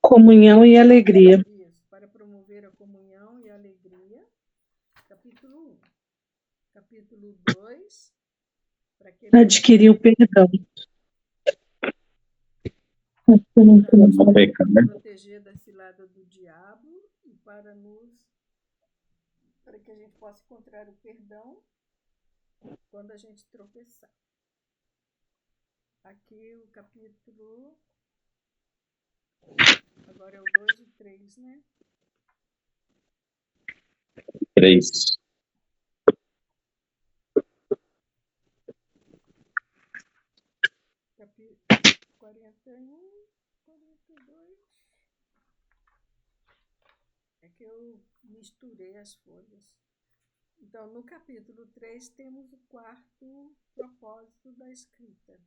Comunhão e alegria. Isso, para promover a comunhão e a alegria. Capítulo 1. Capítulo 2, para que ele Adquirir o perdão. proteger da cilada do diabo e para que a gente possa encontrar o perdão quando a gente tropeçar. Aqui o capítulo, agora é o 2 e 3, né? 3. Capítulo 41, 42. É que eu misturei as folhas. Então, no capítulo 3, temos o 4º propósito da escrita.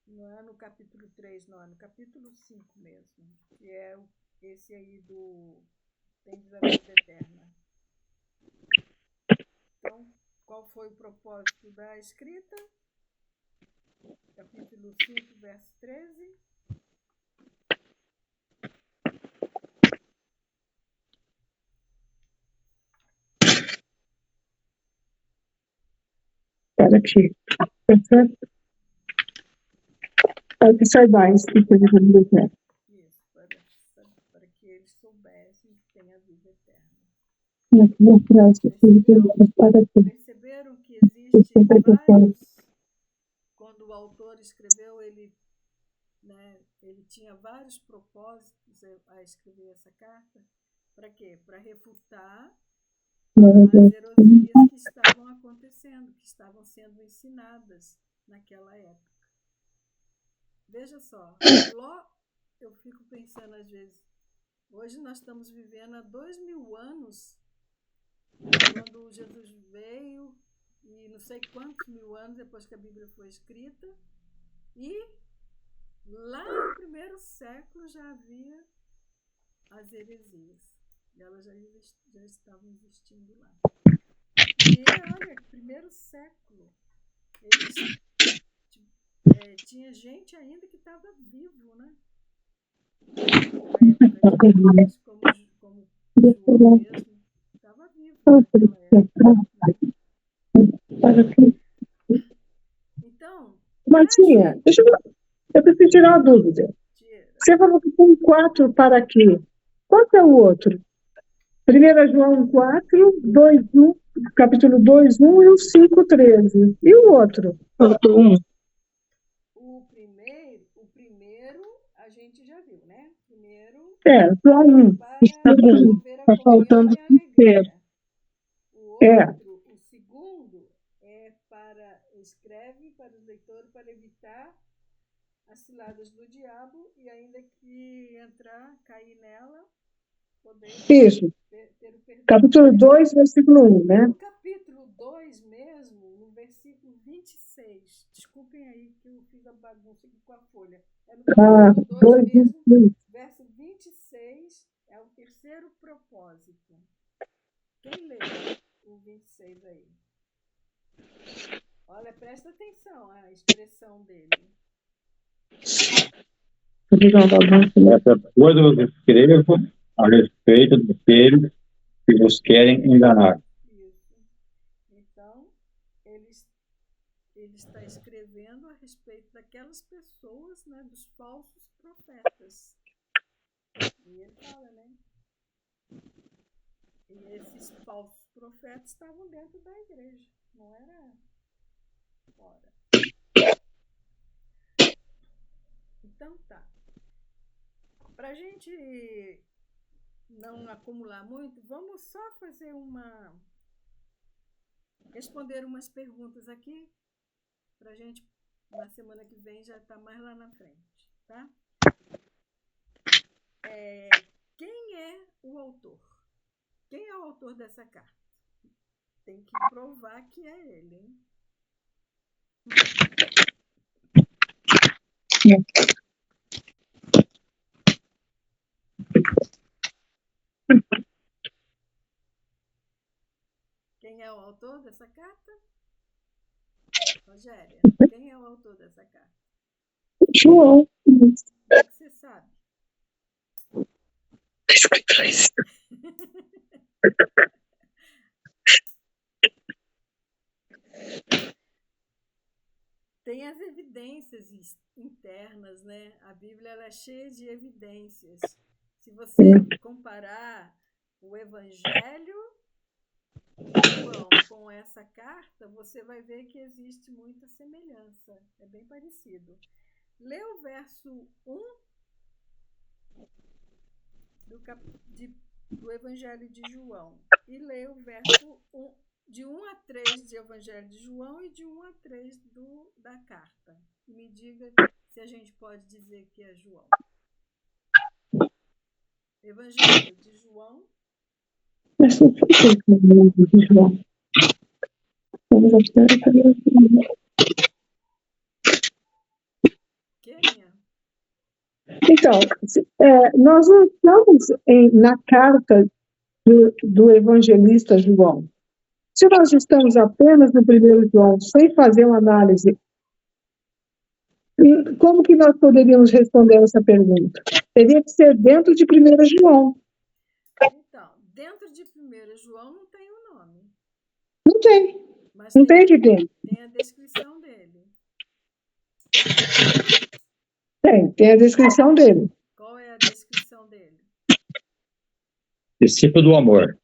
Não é no capítulo 3, não, é no capítulo 5 mesmo, que é esse aí do Tendes a Vida Eterna. Então, qual foi o propósito da escrita? Capítulo 5, verso 13. Para aqui. Perfeito? Para que saibais que tem a vida eterna. Isso, para que eles soubessem que tem a vida eterna. Perceberam que existem vários. Quando o autor escreveu, ele tinha vários propósitos a escrever essa carta. Para quê? Para refutar as heresias que estavam acontecendo, que estavam sendo ensinadas naquela época. Veja só, eu fico pensando às vezes, hoje nós estamos vivendo há 2000 anos, quando Jesus veio, e não sei quantos mil anos depois que a Bíblia foi escrita, e lá no primeiro século já havia as heresias, e elas já estavam existindo lá. E olha, primeiro século, tinha gente ainda que estava vivo, né? Na época de Jesus, como João mesmo, estava vivo naquela época. Então, Martinha, eu preciso tirar uma dúvida. Você falou que tem 4 para aqui. Qual é o outro? 1 João 4, 2, 1, capítulo 2, 1 e o 5, 13. E o outro? Faltou um. O primeiro a gente já viu, né? Primeiro só um. para promover a comunhão e a alegria. O segundo escreve para os leitores para evitar as ciladas do diabo e ainda que cair nela, poder Isso. ter o perdão. Capítulo 2, versículo 1, né? No capítulo 2 mesmo, no versículo 26, desculpem aí que eu fiz a bagunça aqui com a folha. É no capítulo 2 mesmo, verso 26, é o terceiro propósito. Quem lê o 26 aí? Olha, presta atenção à expressão dele. Essa coisa eu escrevo a respeito daqueles que vos querem enganar. Isso. Então, ele está escrevendo a respeito daquelas pessoas, né, dos falsos profetas. E ele fala, né? E esses falsos profetas estavam dentro da igreja, não era fora. Então tá. Para a gente não acumular muito, vamos só fazer responder umas perguntas aqui para a gente, na semana que vem, já está mais lá na frente, tá? Quem é o autor? Quem é o autor dessa carta? Tem que provar que é ele, hein? Quem é o autor dessa carta? Rogéria, quem é o autor dessa carta? João. Como é que você sabe? Tem as evidências internas, né? A Bíblia ela é cheia de evidências. Se você comparar o Evangelho de João com essa carta, você vai ver que existe muita semelhança. É bem parecido. Lê o verso 1 do Evangelho de João e lê o verso 1, de 1 a 3 do Evangelho de João e de 1 a 3 da carta. E me diga se a gente pode dizer que é João. Evangelho de João. Quênia? Então, nós não estamos na carta do evangelista João. Se nós estamos apenas no primeiro João, sem fazer uma análise, como que nós poderíamos responder essa pergunta? Teria que ser dentro de 1 João. Então, dentro de 1 João não tem o nome. Não tem. Mas não tem evidência. Tem a descrição dele. Tem a descrição dele. Qual é a descrição dele? Discípulo do amor.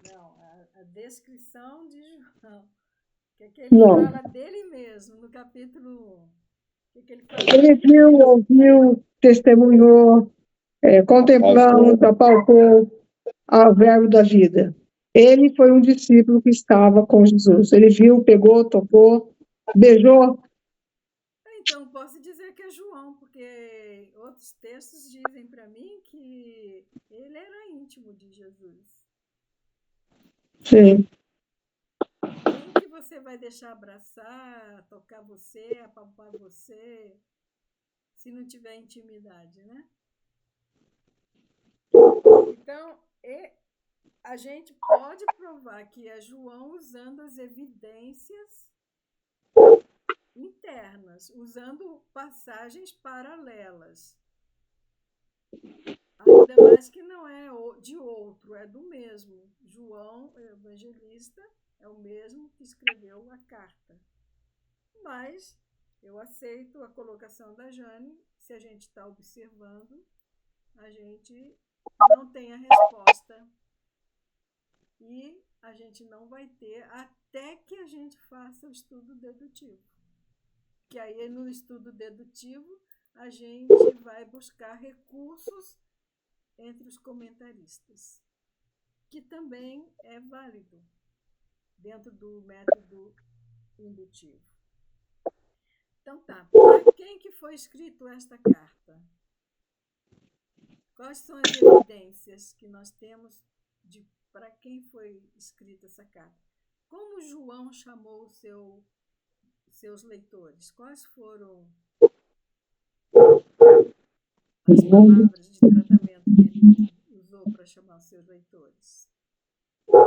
Não, a descrição de João. Que ele fala dele mesmo, no capítulo 1. Que ele fala? Ele viu, ouviu, testemunhou, contemplando, apalpou ao verbo da vida. Ele foi um discípulo que estava com Jesus. Ele viu, pegou, tocou, beijou. Então, posso dizer que é João, porque outros textos dizem para mim que ele era íntimo de Jesus. Sim. Quem que você vai deixar abraçar, tocar você, apalpar você, se não tiver intimidade, né? Então, a gente pode provar que é João usando as evidências internas, usando passagens paralelas. Ainda mais que não é de outro, é do mesmo. João, evangelista, é o mesmo que escreveu a carta. Mas eu aceito a colocação da Jane, se a gente está observando, a gente não tem a resposta. E a gente não vai ter até que a gente faça o estudo dedutivo. Que aí no estudo dedutivo a gente vai buscar recursos entre os comentaristas, que também é válido dentro do método indutivo. Então tá, para quem que foi escrito esta carta? Quais são as evidências que nós temos para quem foi escrita essa carta? Como João chamou seus leitores? Quais foram as palavras de tratamento que ele usou para chamar os seus leitores?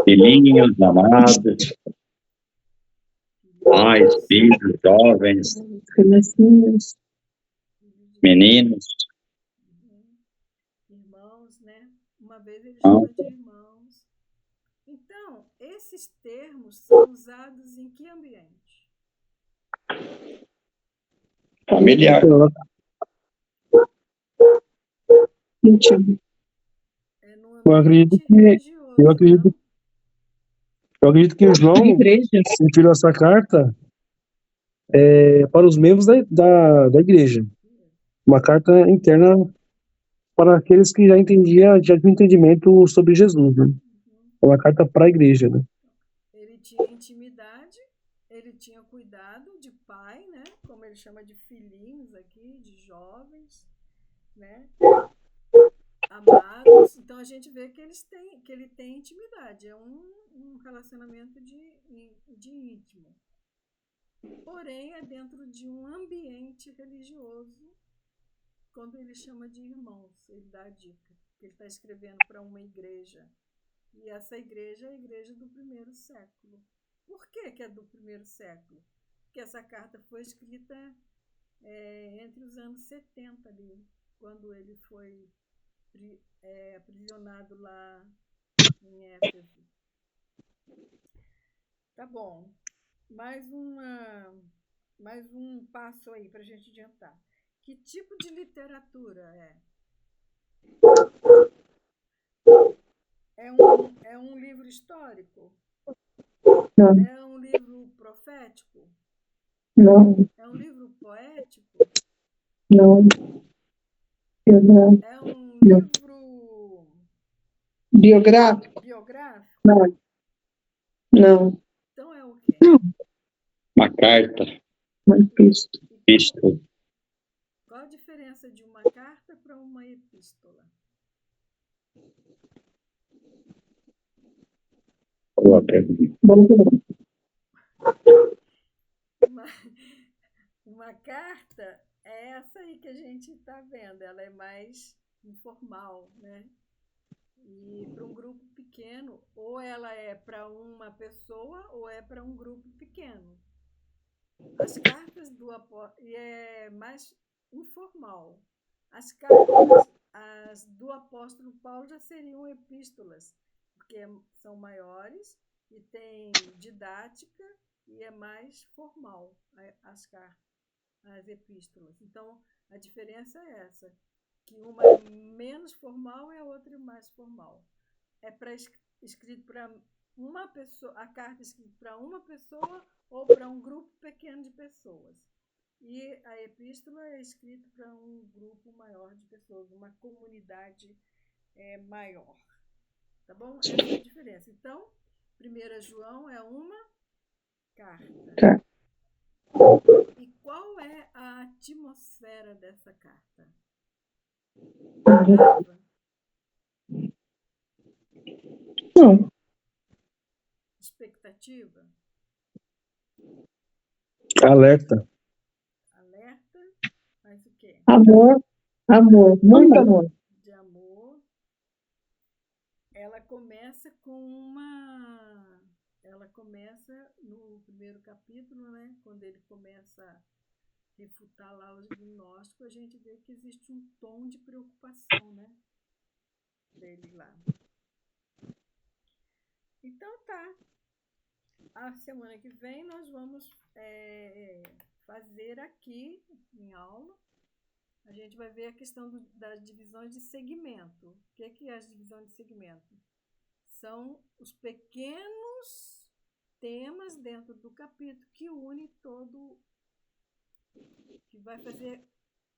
Filhinhos, amados, pais, filhos, jovens, meninos. Irmãos, né? Uma vez ele chama de irmãos. Então, esses termos são usados em que ambiente? Familiar. É no ambiente religioso. Eu acredito que João enviou essa carta para os membros da igreja. Uma carta interna para aqueles que já tinham entendimento sobre Jesus, né? Uma carta para a igreja, né? Ele tinha intimidade, ele tinha cuidado chama de filhinhos aqui, de jovens, né? Amados. Então a gente vê que ele tem intimidade, é um relacionamento de íntimo. Porém, é dentro de um ambiente religioso, quando ele chama de irmãos, ele dá a dica, que ele está escrevendo para uma igreja. E essa igreja é a igreja do primeiro século. Por que é do primeiro século? Porque essa carta foi escrita entre os anos 70 ali, quando ele foi aprisionado lá em Éfeso. Tá bom. Mais um passo aí para a gente adiantar. Que tipo de literatura é? É um livro histórico? Não. É um livro profético? Não. É um livro poético? Não. Não. É um livro Biográfico? biográfico? Não. Não. Então é o quê? Uma carta. Uma epístola. Epístola. Qual a diferença de uma carta para uma epístola? Boa pergunta. Uma carta é essa aí que a gente está vendo, ela é mais informal, né? E para um grupo pequeno, ou ela é para uma pessoa ou é para um grupo pequeno. As cartas do apóstolo é mais informal. As cartas do apóstolo Paulo já seriam epístolas, porque são maiores e têm didática e é mais formal as cartas, as epístolas. Então, a diferença é essa, que uma é menos formal e a outra é mais formal. É escrito para uma pessoa, a carta é escrita para uma pessoa ou para um grupo pequeno de pessoas. E a epístola é escrita para um grupo maior de pessoas, uma comunidade maior. Tá bom? Essa é a diferença. Então, 1 João é uma carta. E qual é a atmosfera dessa carta? Não. Expectativa? Alerta. Alerta? Mas o quê? Amor. Amor. Muito amor. De amor. Ela começa no primeiro capítulo, né? Quando ele começa a refutar lá os gnósticos, a gente vê que existe um tom de preocupação, né? Dele lá. Então tá. A semana que vem nós vamos fazer aqui em aula. A gente vai ver a questão das divisões de segmento. O que é as divisões de segmento? São os pequenos temas dentro do capítulo que une todo, que vai fazer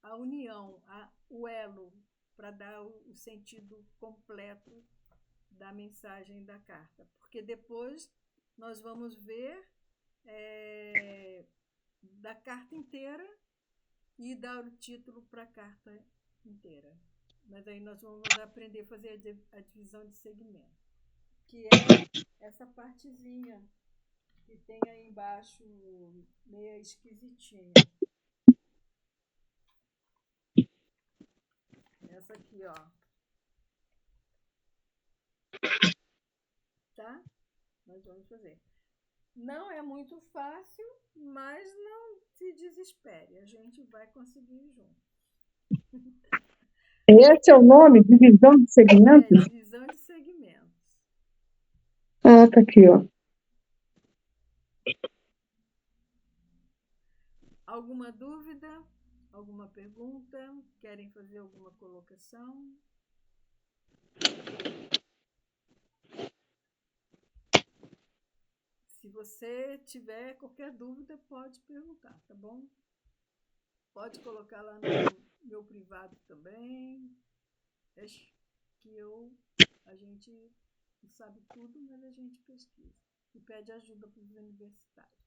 a união, o elo, para dar o sentido completo da mensagem da carta. Porque depois nós vamos ver da carta inteira e dar o título para a carta inteira. Mas aí nós vamos aprender a fazer a divisão de segmento, que é essa partezinha que tem aí embaixo, meio esquisitinha. Essa aqui, ó. Tá? Nós vamos fazer. Não é muito fácil, mas não se desespere. A gente vai conseguir junto. Esse é o nome? Divisão de segmentos? Divisão de segmentos. Ah, tá aqui, ó. Alguma dúvida? Alguma pergunta? Querem fazer alguma colocação? Se você tiver qualquer dúvida, pode perguntar, tá bom? Pode colocar lá no meu privado também. A gente não sabe tudo, mas a gente pesquisa e pede ajuda para os universitários.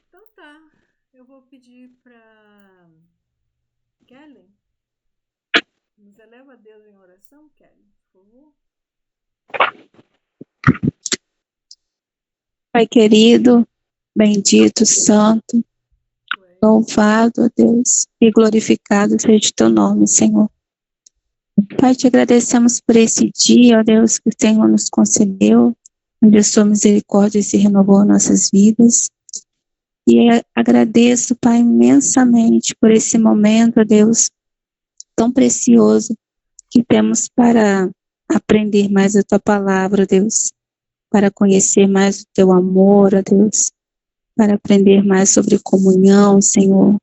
Então tá. Eu vou pedir para Kelly. Nos eleva a Deus em oração, Kelly, por favor. Pai querido, bendito, santo, louvado, ó Deus, e glorificado seja o teu nome, Senhor. Pai, te agradecemos por esse dia, ó Deus, que o Senhor nos concedeu, onde a sua misericórdia se renovou em nossas vidas. E agradeço, Pai, imensamente por esse momento, ó Deus, tão precioso que temos para aprender mais a tua palavra, ó Deus, para conhecer mais o teu amor, ó Deus, para aprender mais sobre comunhão, Senhor.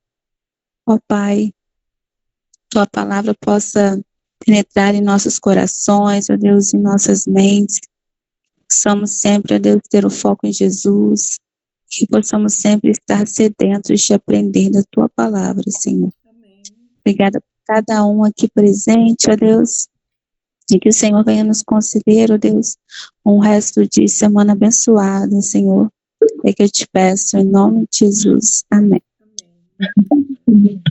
Ó Pai, tua palavra possa penetrar em nossos corações, ó Deus, em nossas mentes. Possamos sempre, ó Deus, ter o foco em Jesus e possamos sempre estar sedentos de aprender da tua palavra, Senhor. Amém. Obrigada por cada um aqui presente, ó Deus, e que o Senhor venha nos conceder, ó Deus, um resto de semana abençoada, Senhor. É que eu te peço, em nome de Jesus. Amém. Amém.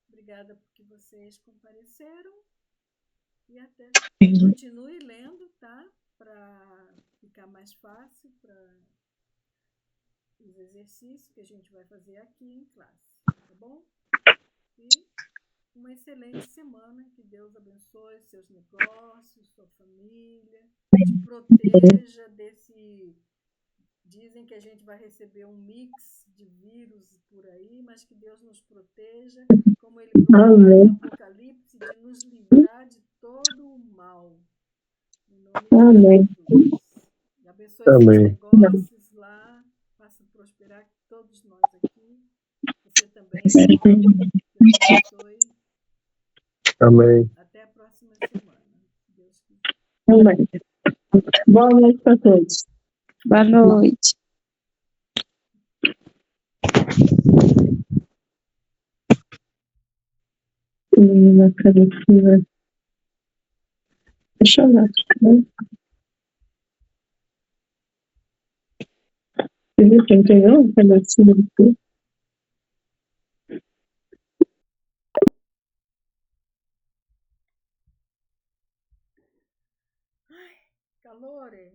Obrigada por que vocês compareceram. E até continue lendo, tá? Para ficar mais fácil para os exercícios que a gente vai fazer aqui em classe, tá bom? E uma excelente semana, que Deus abençoe seus negócios, sua família, te proteja desse... Dizem que a gente vai receber um mix de vírus por aí, mas que Deus nos proteja, como Ele promete no Apocalipse, de nos livrar de todo o mal. Em nome de Jesus. E abençoe seus negócios lá, faça prosperar todos nós aqui. Você também. Deus abençoe. Amém. Até a próxima semana. Deus quiser. Amém. Boa noite para todos. Boa noite. Menina carecida. Deixa eu ver. Né? Quem tem um carecida aqui? Calor, hein?